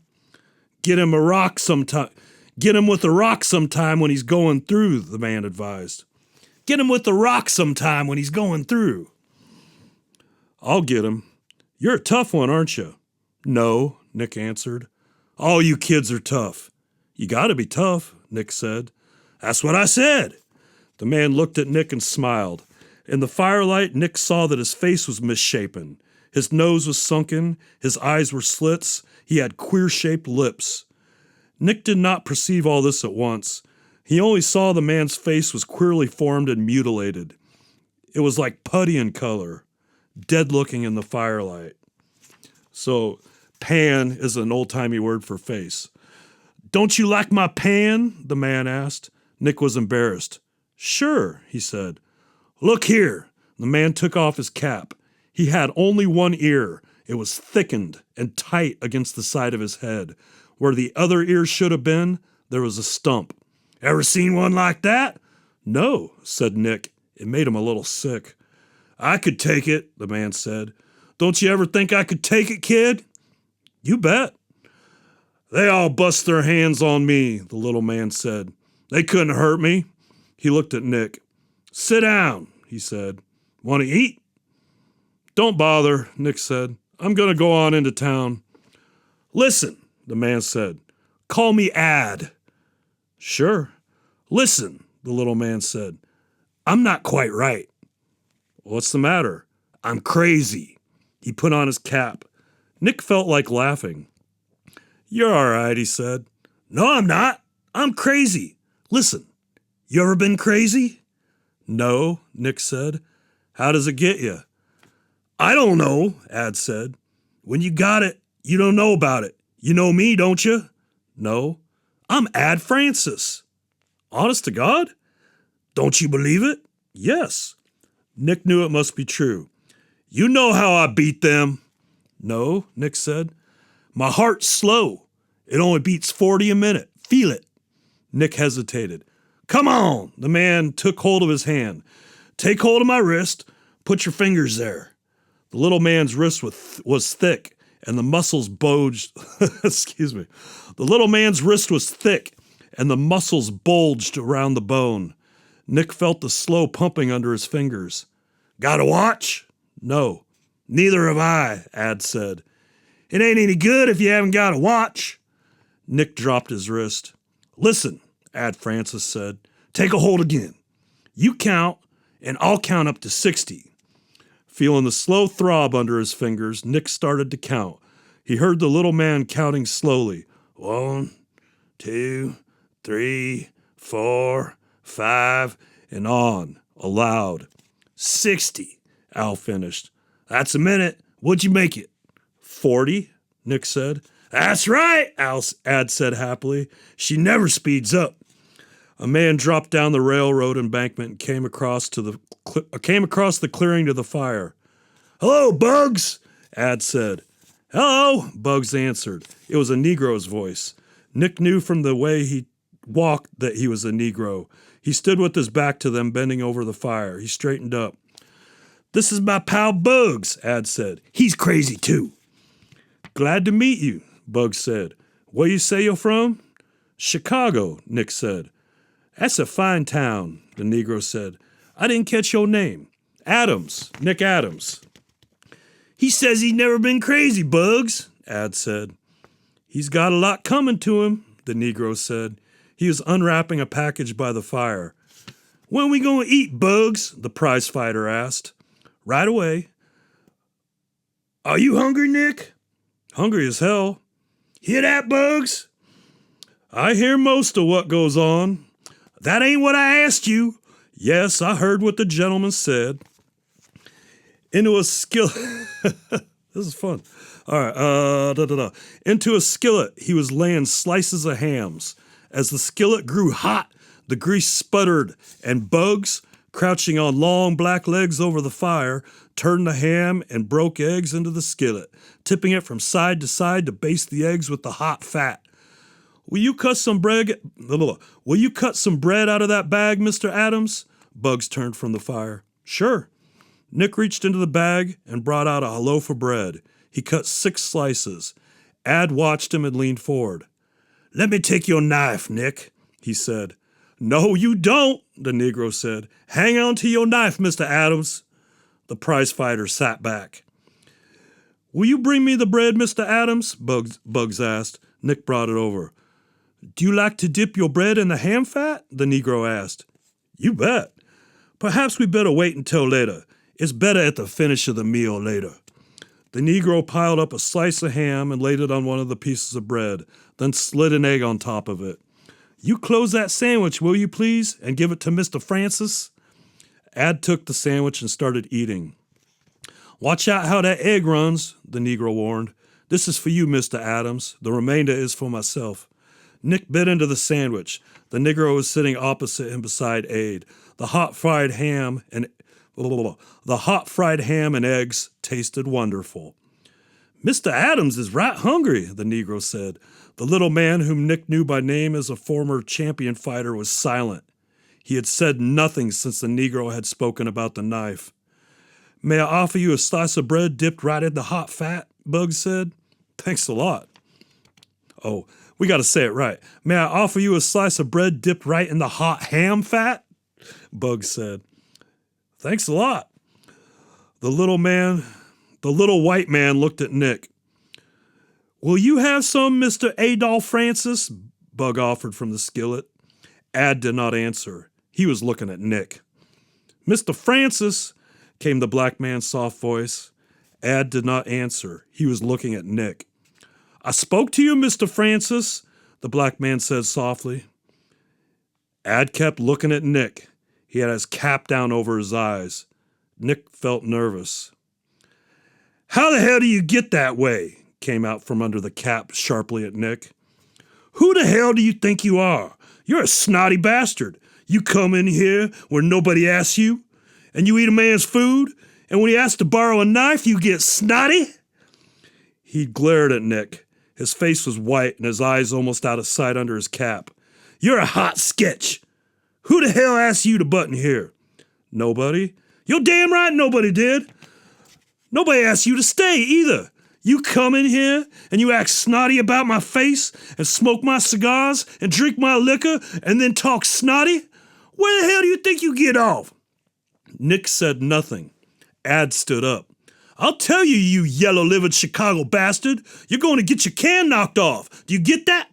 Get him with a rock sometime when he's going through," the man advised. "Get him with a rock sometime when he's going through." "I'll get him. You're a tough one, aren't you?" "No," Nick answered. "All you kids are tough." "You gotta be tough," Nick said. "That's what I said." The man looked at Nick and smiled. In the firelight, Nick saw that his face was misshapen. His nose was sunken, his eyes were slits, he had queer-shaped lips. Nick did not perceive all this at once. He only saw the man's face was queerly formed and mutilated. It was like putty in color, dead-looking in the firelight. So, pan is an old-timey word for face. "Don't you like my pan?" the man asked. Nick was embarrassed. "Sure," he said. "Look here." The man took off his cap. He had only one ear. It was thickened and tight against the side of his head. Where the other ear should have been, there was a stump. "Ever seen one like that?" "No," said Nick. It made him a little sick. "I could take it," the man said. "Don't you ever think I could take it, kid?" "You bet." "They all bust their hands on me," the little man said. "They couldn't hurt me." He looked at Nick. "Sit down," he said. "Want to eat?" "Don't bother," Nick said. "I'm going to go on into town." "Listen," the man said. "Call me Ad." "Sure." "Listen," the little man said. "I'm not quite right." "What's the matter?" "I'm crazy." He put on his cap. Nick felt like laughing. "You're all right," he said. "No, I'm not. I'm crazy. Listen, you ever been crazy?" "No," Nick said. "How does it get you?" "I don't know," Ad said. "When you got it, you don't know about it. You know me, don't you?" "No." "I'm Ad Francis." "Honest to God?" "Don't you believe it?" "Yes." Nick knew it must be true. "You know how I beat them." "No," Nick said. "My heart's slow. It only beats 40 a minute. Feel it." Nick hesitated. "Come on." The man took hold of his hand. "Take hold of my wrist. Put your fingers there." The little man's wrist was thick, and the muscles bulged. The little man's wrist was thick, and the muscles bulged around the bone. Nick felt the slow pumping under his fingers. "Got a watch?" "No." "Neither have I," Ad said. "It ain't any good if you haven't got a watch." Nick dropped his wrist. "Listen," Ad Francis said. "Take a hold again. You count, and I'll count up to 60. Feeling the slow throb under his fingers, Nick started to count. He heard the little man counting slowly. 1, 2, 3, 4, 5, and on, aloud. 60, Al finished. That's a minute. What'd you make it? 40, Nick said. That's right, Ad said happily. She never speeds up. A man dropped down the railroad embankment and came across the clearing to the fire. Hello, Bugs, Ad said. Hello, Bugs answered. It was a Negro's voice. Nick knew from the way he walked that he was a Negro. He stood with his back to them, bending over the fire. He straightened up. This is my pal Bugs, Ad said. He's crazy too. Glad to meet you, Bugs said. Where you say you're from? Chicago, Nick said. That's a fine town, the Negro said. I didn't catch your name. Adams, Nick Adams. He says he's never been crazy, Bugs, Ad said. He's got a lot coming to him, the Negro said. He was unwrapping a package by the fire. When we gonna eat, Bugs? The prizefighter asked. Right away. Are you hungry, Nick? Hungry as hell. Hear that, Bugs? I hear most of what goes on. That ain't what I asked you. Yes, I heard what the gentleman said. Into a skillet. This is fun. All right. Into a skillet, he was laying slices of hams. As the skillet grew hot, the grease sputtered, and Bugs, crouching on long black legs over the fire, turned the ham and broke eggs into the skillet, tipping it from side to side to baste the eggs with the hot fat. Will you cut some bread out of that bag, Mr. Adams? Bugs turned from the fire. Sure. Nick reached into the bag and brought out a loaf of bread. He cut 6 slices. Ad watched him and leaned forward. Let me take your knife, Nick, he said. No, you don't, the Negro said. Hang on to your knife, Mr. Adams. The prizefighter sat back. Will you bring me the bread, Mr. Adams? Bugs asked. Nick brought it over. Do you like to dip your bread in the ham fat? The Negro asked. You bet. Perhaps we better wait until later. It's better at the finish of the meal later. The Negro piled up a slice of ham and laid it on one of the pieces of bread, then slid an egg on top of it. You close that sandwich, will you please, and give it to Mr. Francis? Ad took the sandwich and started eating. Watch out how that egg runs, the Negro warned. This is for you, Mr. Adams. The remainder is for myself. Nick bit into the sandwich. The Negro was sitting opposite him beside Abe. The hot fried ham and eggs tasted wonderful. Mr. Adams is right hungry, the Negro said. The little man, whom Nick knew by name as a former champion fighter, was silent. He had said nothing since the Negro had spoken about the knife. May I offer you a slice of bread dipped right in the hot fat? Bugs said. Thanks a lot. Oh, we got to say it right. May I offer you a slice of bread dipped right in the hot ham fat? Bugs said. Thanks a lot. The little white man looked at Nick. Will you have some, Mr. Adolph Francis? Bug offered from the skillet. Ad did not answer. He was looking at Nick. Mr. Francis, came the black man's soft voice. Ad did not answer. He was looking at Nick. I spoke to you, Mr. Francis, the black man said softly. Ad kept looking at Nick. He had his cap down over his eyes. Nick felt nervous. How the hell do you get that way? Came out from under the cap sharply at Nick. Who the hell do you think you are? You're a snotty bastard. You come in here where nobody asks you, and you eat a man's food, and when he asks to borrow a knife, you get snotty? He glared at Nick. His face was white and his eyes almost out of sight under his cap. You're a hot sketch. Who the hell asked you to butt in here? Nobody. You're damn right nobody did. Nobody asked you to stay either. You come in here and you act snotty about my face and smoke my cigars and drink my liquor and then talk snotty? Where the hell do you think you get off? Nick said nothing. Ad stood up. I'll tell you, you yellow-livered Chicago bastard. You're going to get your can knocked off. Do you get that?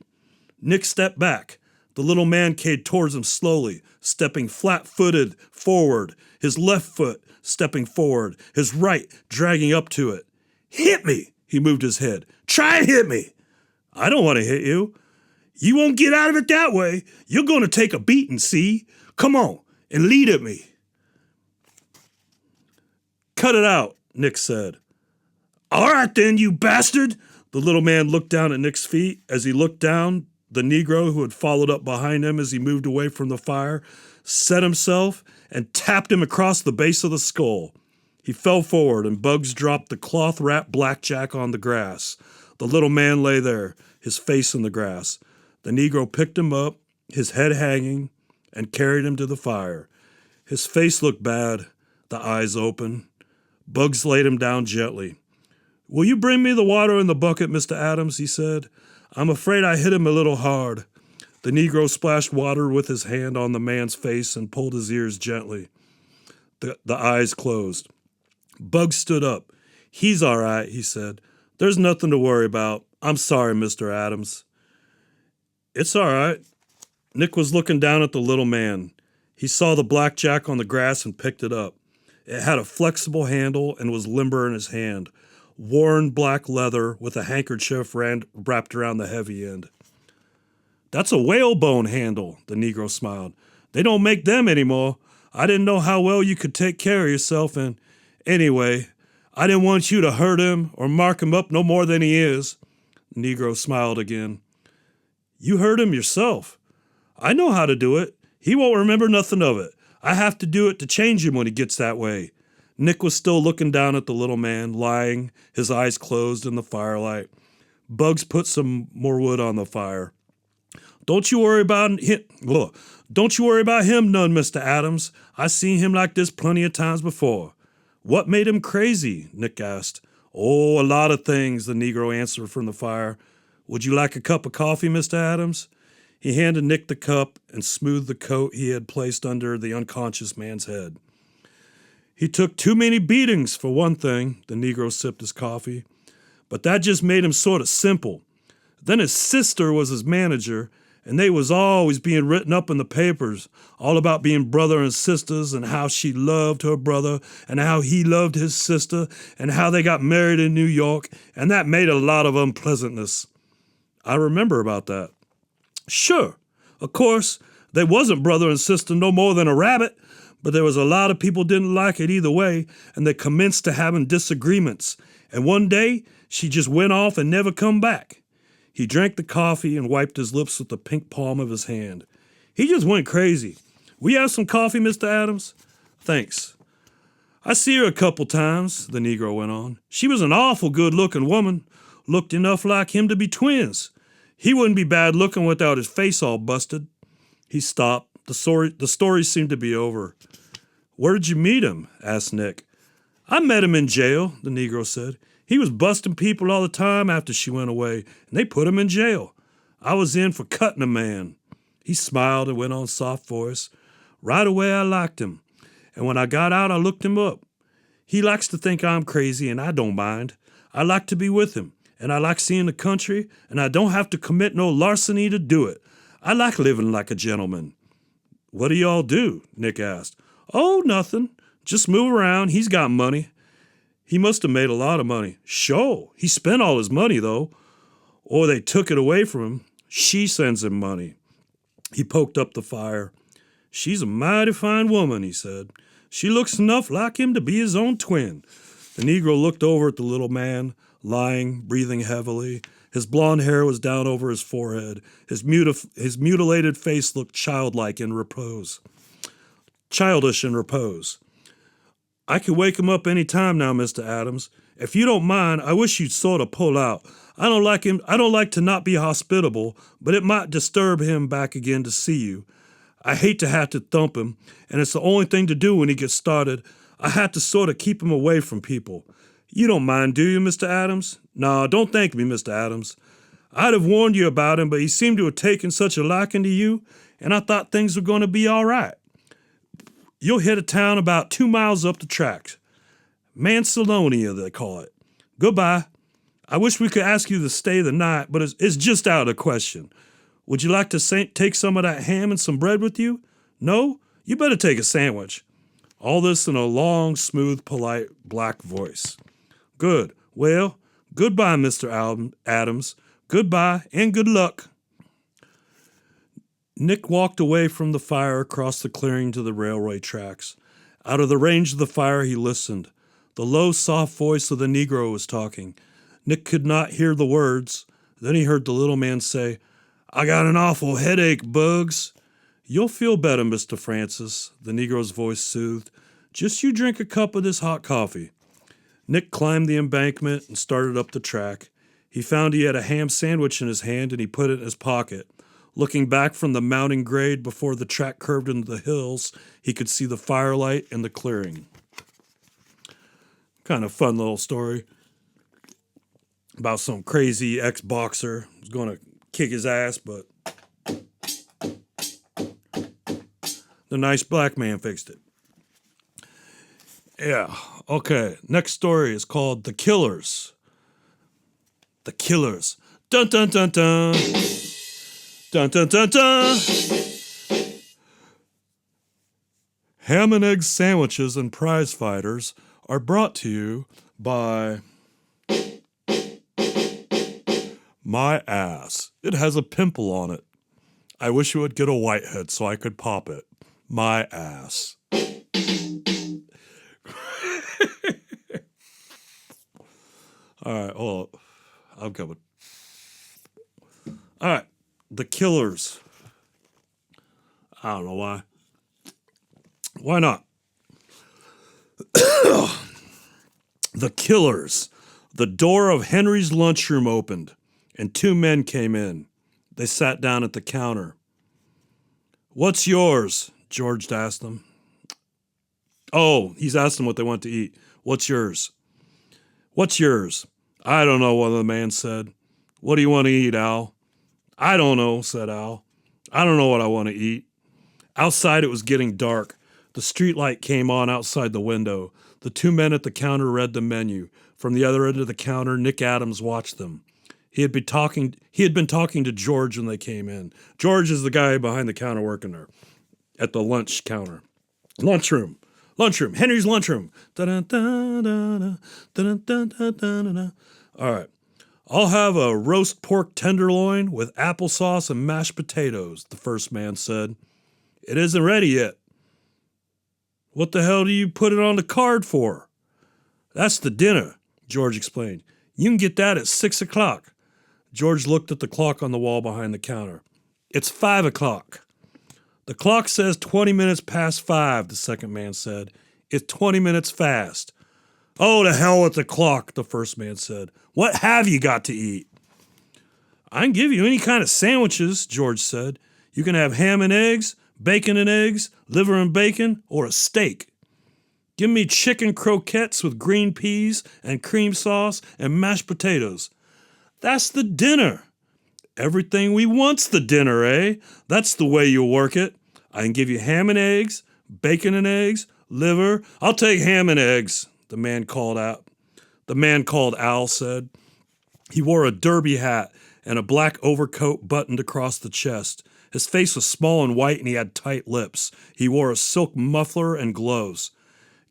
Nick stepped back. The little man came towards him slowly, stepping flat-footed forward, his left foot stepping forward, his right dragging up to it. Hit me, he moved his head. Try and hit me. I don't want to hit you. You won't get out of it that way. You're going to take a beating, see? Come on, and lead at me. Cut it out, Nick said. All right then, you bastard. The little man looked down at Nick's feet. As he looked down, the Negro, who had followed up behind him as he moved away from the fire, set himself and tapped him across the base of the skull. He fell forward, and Bugs dropped the cloth-wrapped blackjack on the grass. The little man lay there, his face in the grass. The Negro picked him up, his head hanging, and carried him to the fire. His face looked bad, the eyes open. Bugs laid him down gently. Will you bring me the water in the bucket, Mr. Adams? He said. I'm afraid I hit him a little hard. The Negro splashed water with his hand on the man's face and pulled his ears gently. The eyes closed. Bugs stood up. He's all right, he said. There's nothing to worry about. I'm sorry, Mr. Adams. It's all right. Nick was looking down at the little man. He saw the blackjack on the grass and picked it up. It had a flexible handle and was limber in his hand. Worn black leather with a handkerchief wrapped around the heavy end. That's a whalebone handle, the Negro smiled. They don't make them anymore. I didn't know how well you could take care of yourself, and anyway, I didn't want you to hurt him or mark him up no more than he is. The Negro smiled again. You hurt him yourself. I know how to do it. He won't remember nothing of it. I have to do it to change him when he gets that way. Nick was still looking down at the little man, lying, his eyes closed in the firelight. Bugs put some more wood on the fire. Don't you worry about him. Don't you worry about him none, Mr. Adams. I seen him like this plenty of times before. What made him crazy? Nick asked. Oh, a lot of things, the Negro answered from the fire. Would you like a cup of coffee, Mr. Adams? He handed Nick the cup and smoothed the coat he had placed under the unconscious man's head. He took too many beatings, for one thing, the Negro sipped his coffee. But that just made him sort of simple. Then his sister was his manager, and they was always being written up in the papers, all about being brother and sisters, and how she loved her brother, and how he loved his sister, and how they got married in New York, and that made a lot of unpleasantness. I remember about that. Sure, of course, they wasn't brother and sister no more than a rabbit, but there was a lot of people didn't like it either way, and they commenced to having disagreements. And one day, she just went off and never come back. He drank the coffee and wiped his lips with the pink palm of his hand. He just went crazy. Will you have some coffee, Mr. Adams? Thanks. I see her a couple times, the Negro went on. She was an awful good-looking woman. Looked enough like him to be twins. He wouldn't be bad-looking without his face all busted. He stopped. The story seemed to be over. Where did you meet him? Asked Nick. I met him in jail, the Negro said. He was busting people all the time after she went away, and they put him in jail. I was in for cutting a man. He smiled and went on soft voice. Right away I liked him, and when I got out I looked him up. He likes to think I'm crazy, and I don't mind. I like to be with him, and I like seeing the country, and I don't have to commit no larceny to do it. I like living like a gentleman. What do y'all do? Nick asked. Oh, nothing. Just move around. He's got money. He must have made a lot of money. Sure. He spent all his money, though. Or they took it away from him. She sends him money. He poked up the fire. She's a mighty fine woman, he said. She looks enough like him to be his own twin. The Negro looked over at the little man, lying, breathing heavily. His blond hair was down over his forehead. His mutilated face looked childish in repose. I could wake him up any time now, Mr. Adams. If you don't mind, I wish you'd sort of pull out. I don't like to not be hospitable, but it might disturb him back again to see you. I hate to have to thump him, and it's the only thing to do when he gets started. I have to sort of keep him away from people. You don't mind, do you, Mr. Adams? No, don't thank me, Mr. Adams. I'd have warned you about him, but he seemed to have taken such a liking to you, and I thought things were going to be all right. You'll hit a town about 2 miles up the tracks. Mansalonia, they call it. Goodbye. I wish we could ask you to stay the night, but it's just out of the question. Would you like to take some of that ham and some bread with you? No? You better take a sandwich. All this in a long, smooth, polite, black voice. Good. Well, goodbye, Mr. Adams. Goodbye and good luck. Nick walked away from the fire across the clearing to the railway tracks. Out of the range of the fire, he listened. The low, soft voice of the Negro was talking. Nick could not hear the words. Then he heard the little man say, "I got an awful headache, Bugs." "You'll feel better, Mr. Francis," the Negro's voice soothed. "Just you drink a cup of this hot coffee." Nick climbed the embankment and started up the track. He found he had a ham sandwich in his hand and he put it in his pocket. Looking back from the mounting grade before the track curved into the hills, he could see the firelight and the clearing. Kind of fun little story about some crazy ex-boxer who's going to kick his ass, but the nice black man fixed it. Yeah, okay. Next story is called The Killers. The Killers. Dun dun dun dun. Dun dun dun dun. Ham and egg sandwiches and prize fighters are brought to you by my ass. It has a pimple on it. I wish it would get a whitehead so I could pop it. My ass. All right, hold on. I'm coming. All right, The Killers. I don't know why. Why not? The Killers. The door of Henry's lunchroom opened, and two men came in. They sat down at the counter. "What's yours?" George asked them. Oh, he's asked them what they want to eat. "What's yours?" "What's yours?" "I don't know," one of the man said. "What do you want to eat, Al?" "I don't know," said Al. "I don't know what I want to eat." Outside it was getting dark. The streetlight came on outside the window. The two men at the counter read the menu. From the other end of the counter, Nick Adams watched them. He had been talking to George when they came in. George is the guy behind the counter working there at the lunch counter. Lunchroom. Henry's lunchroom. All right. "I'll have a roast pork tenderloin with applesauce and mashed potatoes," the first man said. "It isn't ready yet." "What the hell do you put it on the card for?" "That's the dinner," George explained. "You can get that at 6 o'clock. George looked at the clock on the wall behind the counter. "It's 5 o'clock. "The clock says 20 minutes past 5, the second man said. "It's 20 minutes fast." "Oh, to hell with the clock," the first man said. "What have you got to eat?" "I can give you any kind of sandwiches," George said. "You can have ham and eggs, bacon and eggs, liver and bacon, or a steak. Give me chicken croquettes with green peas and cream sauce and mashed potatoes." "That's the dinner." "Everything we want's the dinner, eh? That's the way you work it. I can give you ham and eggs, bacon and eggs, liver." "I'll take ham and eggs," the man called out. The man called Al said. He wore a derby hat and a black overcoat buttoned across the chest. His face was small and white and he had tight lips. He wore a silk muffler and gloves.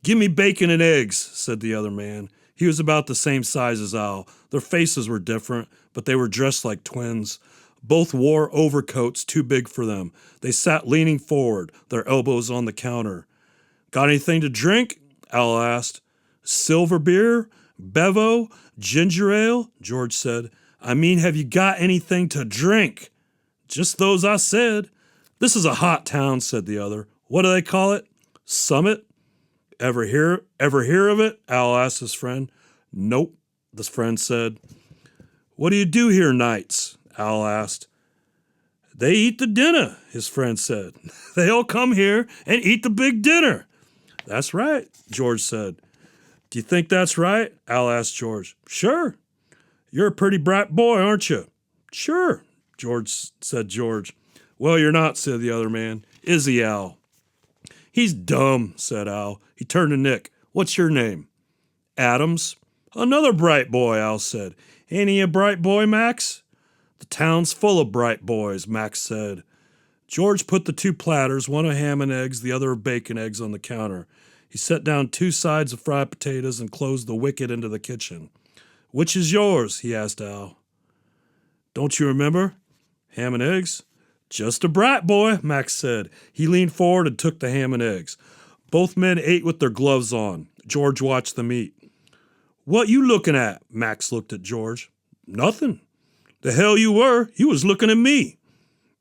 "Give me bacon and eggs," said the other man. He was about the same size as Al. Their faces were different, but they were dressed like twins. Both wore overcoats too big for them. They sat leaning forward, their elbows on the counter. "Got anything to drink?" Al asked. "Silver beer? Bevo? Ginger ale?" George said. "I mean, have you got anything to drink?" "Just those I said." "This is a hot town," said the other. "What do they call it? Summit?" Ever hear of it?" Al asked his friend. "Nope," the friend said. "What do you do here nights?" Al asked. "They eat the dinner," his friend said. "They all come here and eat the big dinner." "That's right," George said. "Do you think that's right?" Al asked George. "Sure." "You're a pretty bright boy, aren't you?" "Sure," said George. "Well, you're not," said the other man. "Is he, Al?" "He's dumb," said Al. He turned to Nick. "What's your name?" "Adams." "Another bright boy," Al said. "Ain't he a bright boy, Max?" "The town's full of bright boys," Max said. George put the two platters, one of ham and eggs, the other of bacon eggs, on the counter. He set down 2 sides of fried potatoes and closed the wicket into the kitchen. "Which is yours?" he asked Al. "Don't you remember?" "Ham and eggs?" Just a brat boy, Max said. He leaned forward and took the ham and eggs. Both men ate with their gloves on. George watched them eat. What you looking at? Max looked at George. Nothing. The hell you were. You was looking at me.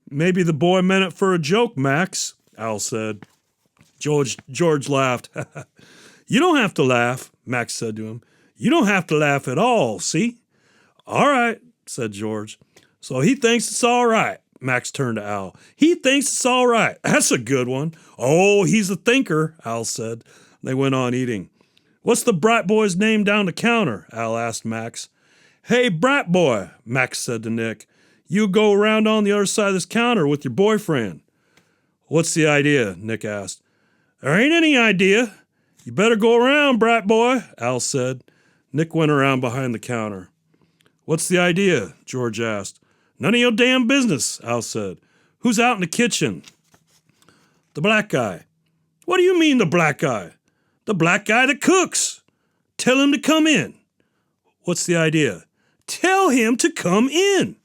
Maybe the boy meant it for a joke, Max, Al said. George laughed. You don't have to laugh, Max said to him. You don't have to laugh at all, see? All right, said George. So he thinks it's all right. Max turned to Al. He thinks it's all right. That's a good one. Oh, he's a thinker, Al said. They went on eating. What's the brat boy's name down the counter? Al asked Max. Hey, brat boy, Max said to Nick. You go around on the other side of this counter with your boyfriend. What's the idea? Nick asked. There ain't any idea. You better go around, brat boy, Al said. Nick went around behind the counter. What's the idea? George asked. None of your damn business, Al said. Who's out in the kitchen? The black guy. What do you mean the black guy? The black guy that cooks. Tell him to come in. What's the idea? Tell him to come in.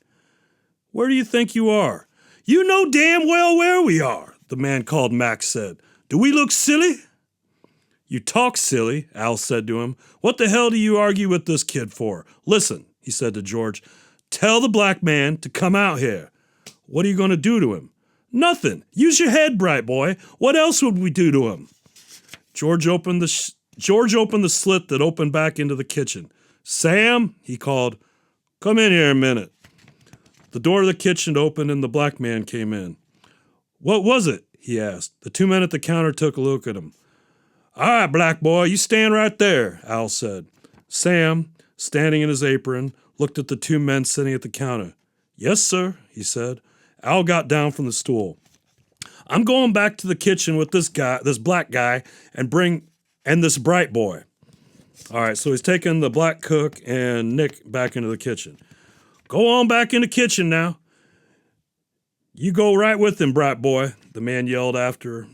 Where do you think you are? You know damn well where we are, the man called Max said. Do we look silly? You talk silly, Al said to him. What the hell do you argue with this kid for? Listen, he said to George. Tell the black man to come out here. What are you going to do to him? Nothing. Use your head, bright boy. What else would we do to him? George opened the slit that opened back into the kitchen. Sam, he called, come in here a minute. The door of the kitchen opened and the black man came in. What was it? He asked. The two men at the counter took a look at him. All right, black boy, you stand right there, Al said. Sam, standing in his apron, looked at the two men sitting at the counter. Yes, sir, he said. Al got down from the stool. I'm going back to the kitchen with this black guy, and this bright boy. All right, so he's taking the black cook and Nick back into the kitchen. Go on back in the kitchen now. You go right with him, bright boy, the man yelled after.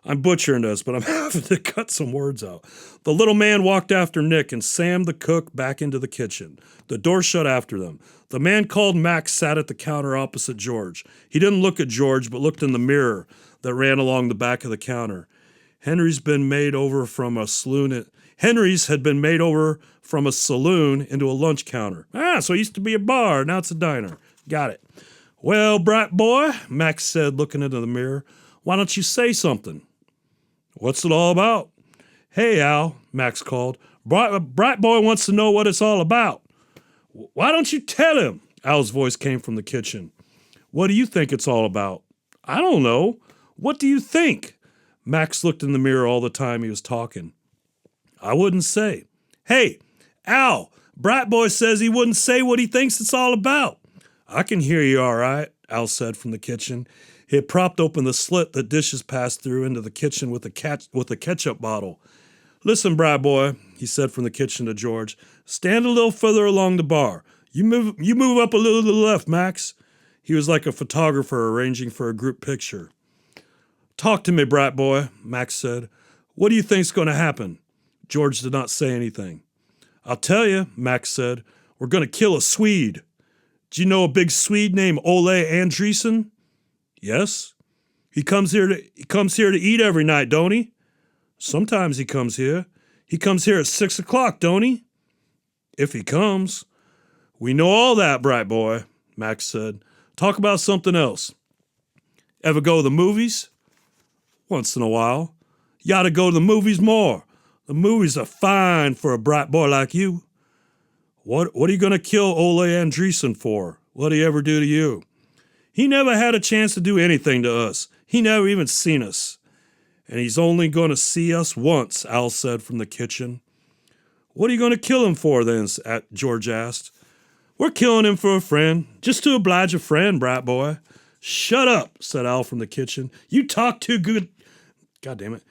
I'm butchering this, but I'm having to cut some words out. The little man walked after Nick and Sam the cook back into the kitchen. The door shut after them. The man called Max sat at the counter opposite George. He didn't look at George, but looked in the mirror that ran along the back of the counter. Henry's had been made over from a saloon into a lunch counter. So it used to be a bar, now it's a diner. Got it. Well, bright boy, Max said, looking into the mirror, why don't you say something? What's it all about? Hey, Al, Max called. Bright boy wants to know what it's all about. Why don't you tell him? Al's voice came from the kitchen. What do you think it's all about? I don't know. What do you think? Max looked in the mirror all the time he was talking. I wouldn't say. Hey, Al, bright boy says he wouldn't say what he thinks it's all about. I can hear you all right, Al said from the kitchen. He had propped open the slit that dishes passed through into the kitchen with a ketchup bottle. Listen, bright boy, he said from the kitchen to George. Stand a little further along the bar. You move up a little to the left, Max. He was like a photographer arranging for a group picture. Talk to me, bright boy, Max said. What do you think's going to happen? George did not say anything. I'll tell you, Max said. We're going to kill a Swede. Do you know a big Swede named Ole Andresen? Yes. He comes here to eat every night, don't he? Sometimes he comes here. He comes here at 6 o'clock, don't he? If he comes. We know all that, bright boy, Max said. Talk about something else. Ever go to the movies? Once in a while. You ought to go to the movies more. The movies are fine for a bright boy like you. What are you going to kill Ole Andresen for? What'd he ever do to you? He never had a chance to do anything to us. He never even seen us. And he's only going to see us once, Al said from the kitchen. What are you going to kill him for then? George asked. We're killing him for a friend, just to oblige a friend, bright boy. Shut up, said Al from the kitchen. You talk too good. God damn it.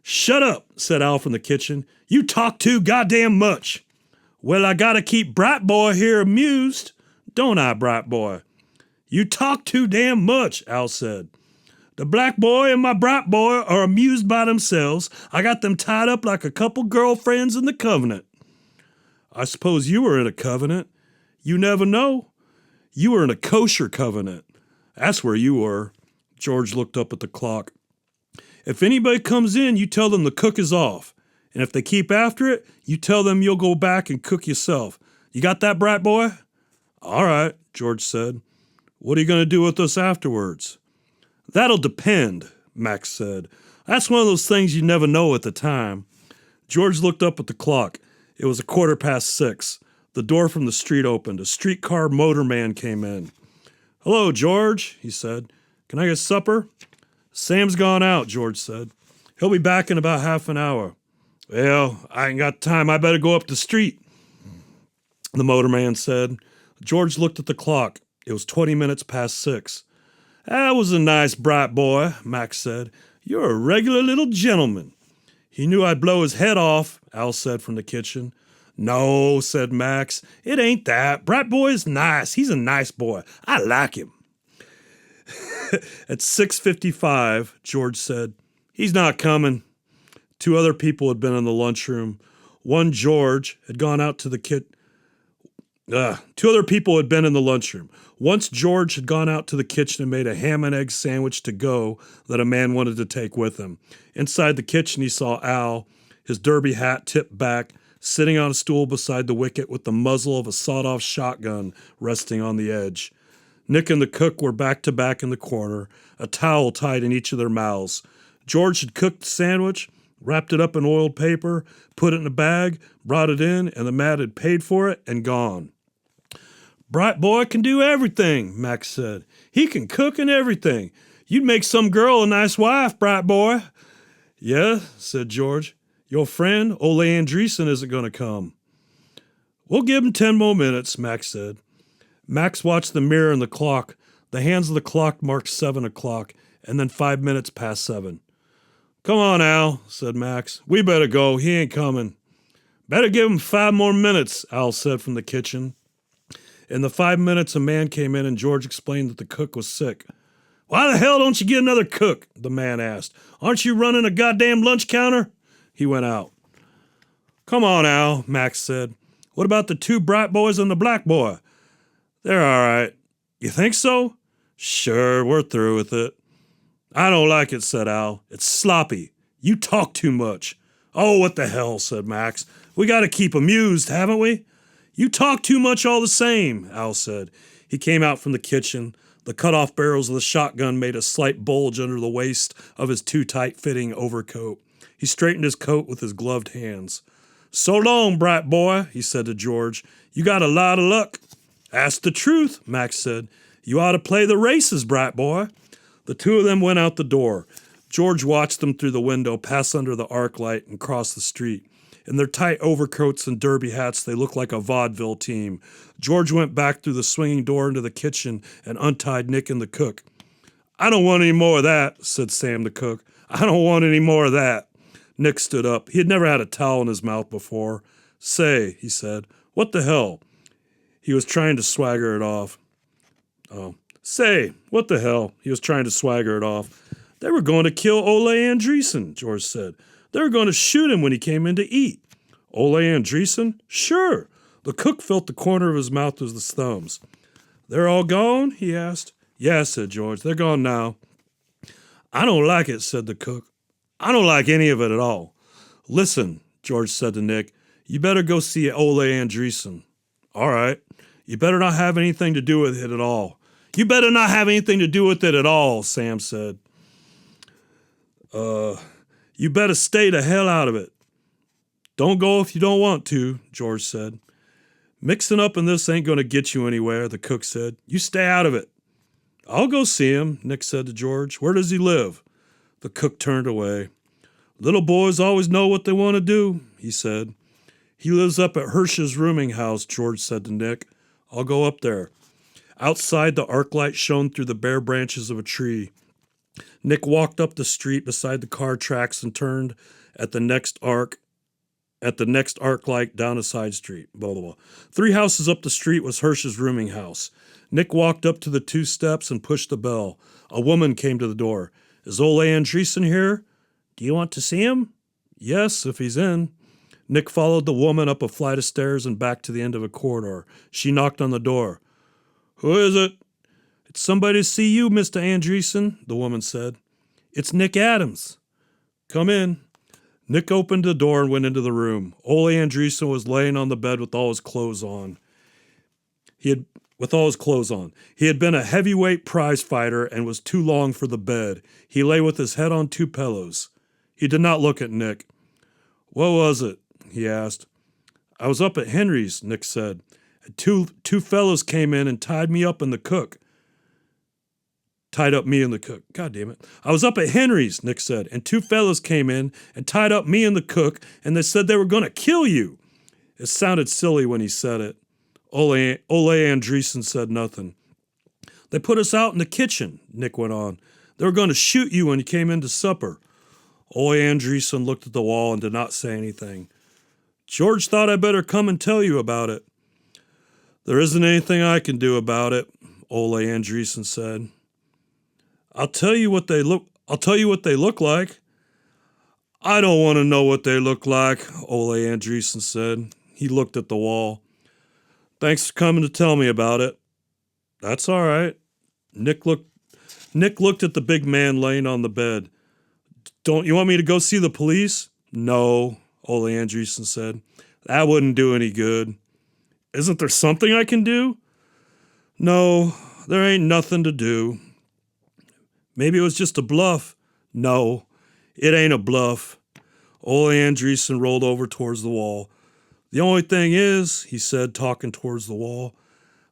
Shut up, said Al from the kitchen. You talk too goddamn much. Well, I gotta keep bright boy here amused, don't I, bright boy? You talk too damn much, Al said. The black boy and my bright boy are amused by themselves. I got them tied up like a couple girlfriends in the covenant. I suppose you were in a covenant. You never know. You were in a kosher covenant. That's where you were. George looked up at the clock. If anybody comes in, you tell them the cook is off. And if they keep after it, you tell them you'll go back and cook yourself. You got that, brat boy? All right, George said. What are you going to do with us afterwards? That'll depend, Max said. That's one of those things you never know at the time. George looked up at the clock. It was 6:15. The door from the street opened. A streetcar motorman came in. Hello, George, he said. Can I get supper? Sam's gone out, George said. He'll be back in about half an hour. Well, I ain't got time. I better go up the street, the motorman said. George looked at the clock. It was 20 minutes past 6. That was a nice bright boy, Max said. You're a regular little gentleman. He knew I'd blow his head off, Al said from the kitchen. No, said Max. It ain't that. Bright boy is nice. He's a nice boy. I like him. At 6:55, George said, He's not coming. 2 other people had been in the lunchroom. George had gone out to the 2 other people had been in the lunchroom. Once George had gone out to the kitchen and made a ham and egg sandwich to go that a man wanted to take with him. Inside the kitchen, he saw Al, his derby hat tipped back, sitting on a stool beside the wicket with the muzzle of a sawed-off shotgun resting on the edge. Nick and the cook were back-to-back in the corner, a towel tied in each of their mouths. George had cooked the sandwich, wrapped it up in oiled paper, put it in a bag, brought it in, and the man had paid for it and gone. Bright boy can do everything, Max said. He can cook and everything. You'd make some girl a nice wife, bright boy. Yeah, said George. Your friend, Ole Andreessen, isn't going to come. We'll give him 10 more minutes, Max said. Max watched the mirror and the clock. The hands of the clock marked 7 o'clock, and then 5 minutes past 7. Come on, Al, said Max. We better go. He ain't coming. Better give him 5 more minutes, Al said from the kitchen. In the 5 minutes, a man came in and George explained that the cook was sick. Why the hell don't you get another cook? The man asked. Aren't you running a goddamn lunch counter? He went out. Come on, Al, Max said. What about the 2 bright boys and the black boy? They're all right. You think so? Sure, we're through with it. I don't like it, said Al. It's sloppy. You talk too much. Oh, what the hell, said Max. We got to keep amused, haven't we? You talk too much all the same, Al said. He came out from the kitchen. The cut-off barrels of the shotgun made a slight bulge under the waist of his too tight-fitting overcoat. He straightened his coat with his gloved hands. So long, bright boy, he said to George. You got a lot of luck. That's the truth, Max said. You ought to play the races, bright boy. The 2 of them went out the door. George watched them through the window, pass under the arc light, and cross the street. In their tight overcoats and derby hats, they looked like a vaudeville team. George went back through the swinging door into the kitchen and untied Nick and the cook. I don't want any more of that, said Sam the cook. I don't want any more of that. Nick stood up. He had never had a towel in his mouth before. Say, he said, what the hell? He was trying to swagger it off. Say, what the hell? He was trying to swagger it off. They were going to kill Ole Andreessen, George said. They were going to shoot him when he came in to eat. Ole Andreessen? Sure. The cook felt the corner of his mouth with his thumbs. They're all gone? He asked. Yeah, said George. They're gone now. I don't like it, said the cook. I don't like any of it at all. Listen, George said to Nick, you better go see Ole Andreessen. All right. You better not have anything to do with it at all. You better not have anything to do with it at all, Sam said. You better stay the hell out of it. Don't go if you don't want to, George said. Mixing up in this ain't going to get you anywhere, the cook said. You stay out of it. I'll go see him, Nick said to George. Where does he live? The cook turned away. Little boys always know what they want to do, he said. He lives up at Hirsch's rooming house, George said to Nick. I'll go up there. Outside, the arc light shone through the bare branches of a tree. Nick walked up the street beside the car tracks and turned at the next arc light down a side street. Blah, blah, blah. 3 houses up the street was Hirsch's rooming house. Nick walked up to the 2 steps and pushed the bell. A woman came to the door. Is Ole Andreessen here? Do you want to see him? Yes, if he's in. Nick followed the woman up a flight of stairs and back to the end of a corridor. She knocked on the door. Who is it? It's somebody to see you, Mr. Andreessen, the woman said. It's Nick Adams. Come in. Nick opened the door and went into the room. Ole Andreessen was laying on the bed with all his clothes on. He had been a heavyweight prize fighter and was too long for the bed. He lay with his head on two pillows. He did not look at Nick. What was it? He asked. I was up at Henry's, Nick said. Two fellows came in and tied me up in the cook. Tied up me and the cook. God damn it. I was up at Henry's, Nick said, and two fellows came in and tied up me and the cook, and they said they were going to kill you. It sounded silly when he said it. Ole Andreessen said nothing. They put us out in the kitchen, Nick went on. They were going to shoot you when you came into supper. Ole Andreessen looked at the wall and did not say anything. George thought I better come and tell you about it. There isn't anything I can do about it, Ole Andreessen said. I'll tell you what they look like. I don't want to know what they look like, Ole Andreessen said. He looked at the wall. Thanks for coming to tell me about it. That's all right. Nick looked at the big man laying on the bed. Don't you want me to go see the police? No, Ole Andreessen said. That wouldn't do any good. Isn't there something I can do? No, there ain't nothing to do. Maybe it was just a bluff. No, it ain't a bluff. Ole Andreessen rolled over towards the wall. The only thing is, he said, talking towards the wall,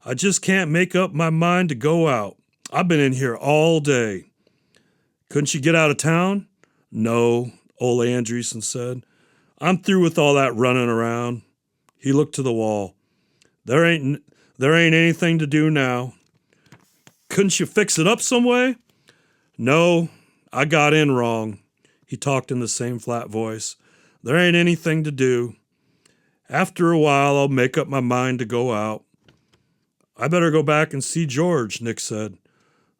I just can't make up my mind to go out. I've been in here all day. Couldn't you get out of town? No, Ole Andreessen said. I'm through with all that running around. He looked to the wall. There ain't anything to do now. Couldn't you fix it up some way? No, I got in wrong. He talked in the same flat voice. There ain't anything to do. After a while, I'll make up my mind to go out. I better go back and see George, Nick said.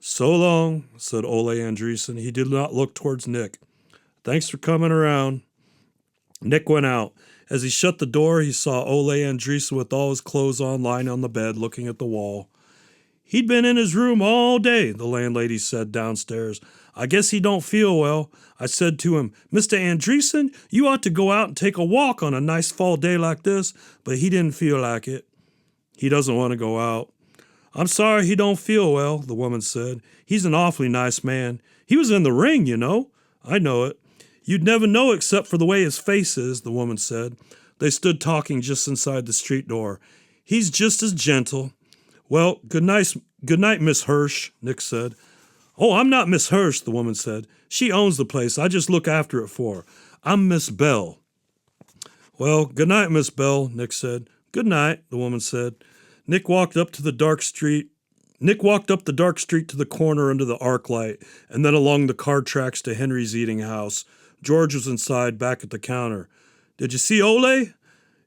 So long, said Ole Andreessen. He did not look towards Nick. Thanks for coming around. Nick went out. As he shut the door, he saw Ole Andreessen with all his clothes on, lying on the bed, looking at the wall. He'd been in his room all day, the landlady said downstairs. I guess he don't feel well. I said to him, Mr. Andreessen, you ought to go out and take a walk on a nice fall day like this, but he didn't feel like it. He doesn't want to go out. I'm sorry he don't feel well, the woman said. He's an awfully nice man. He was in the ring, you know. I know it. You'd never know except for the way his face is, the woman said. They stood talking just inside the street door. He's just as gentle. Well, good night, Miss Hirsch, Nick said. Oh, I'm not Miss Hirsch, the woman said. She owns the place. I just look after it for her. I'm Miss Bell. Well, good night, Miss Bell, Nick said. Good night, the woman said. Nick walked up the dark street to the corner under the arc light, and then along the car tracks to Henry's eating house. George was inside, back at the counter. Did you see Ole?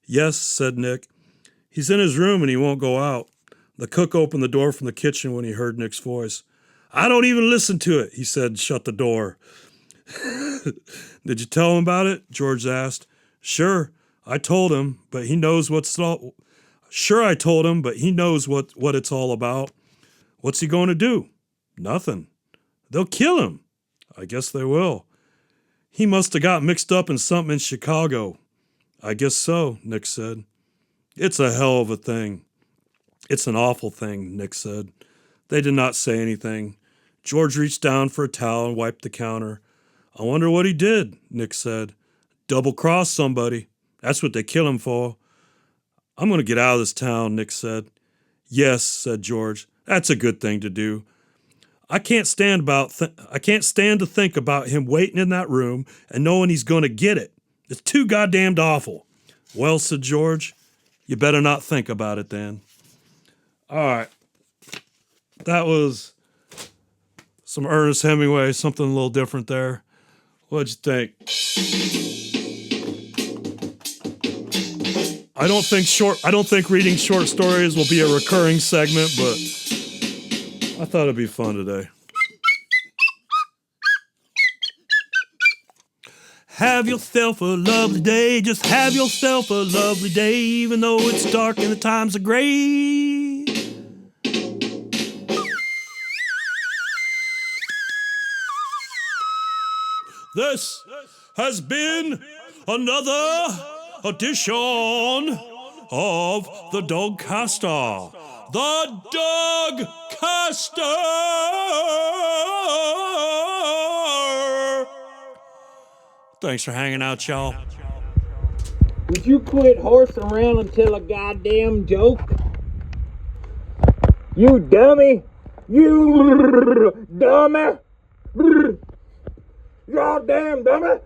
Yes, said Nick. He's in his room and he won't go out. The cook opened the door from the kitchen when he heard Nick's voice. I don't even listen to it, he said, shut the door. Did you tell him about it? George asked. Sure, I told him, but he knows what it's all about. What's he going to do? Nothing. They'll kill him. I guess they will. He must have got mixed up in something in Chicago. I guess so, Nick said. It's a hell of a thing. It's an awful thing, Nick said. They did not say anything. George reached down for a towel and wiped the counter. I wonder what he did, Nick said. Double-cross somebody. That's what they kill him for. I'm going to get out of this town, Nick said. Yes, said George. That's a good thing to do. I can't stand to think about him waiting in that room and knowing he's going to get it. It's too goddamned awful. Well, said George, you better not think about it then. All right. That was some Ernest Hemingway, something a little different there. What'd you think? I don't think reading short stories will be a recurring segment, but I thought it'd be fun today. Have yourself a lovely day, just have yourself a lovely day, even though it's dark and the times are gray. This has been another edition of the Dougcaster. The Dougcaster! Thanks for hanging out, y'all. Would you quit horsing around and tell a goddamn joke? You dummy! You dummy! Goddamn dummy!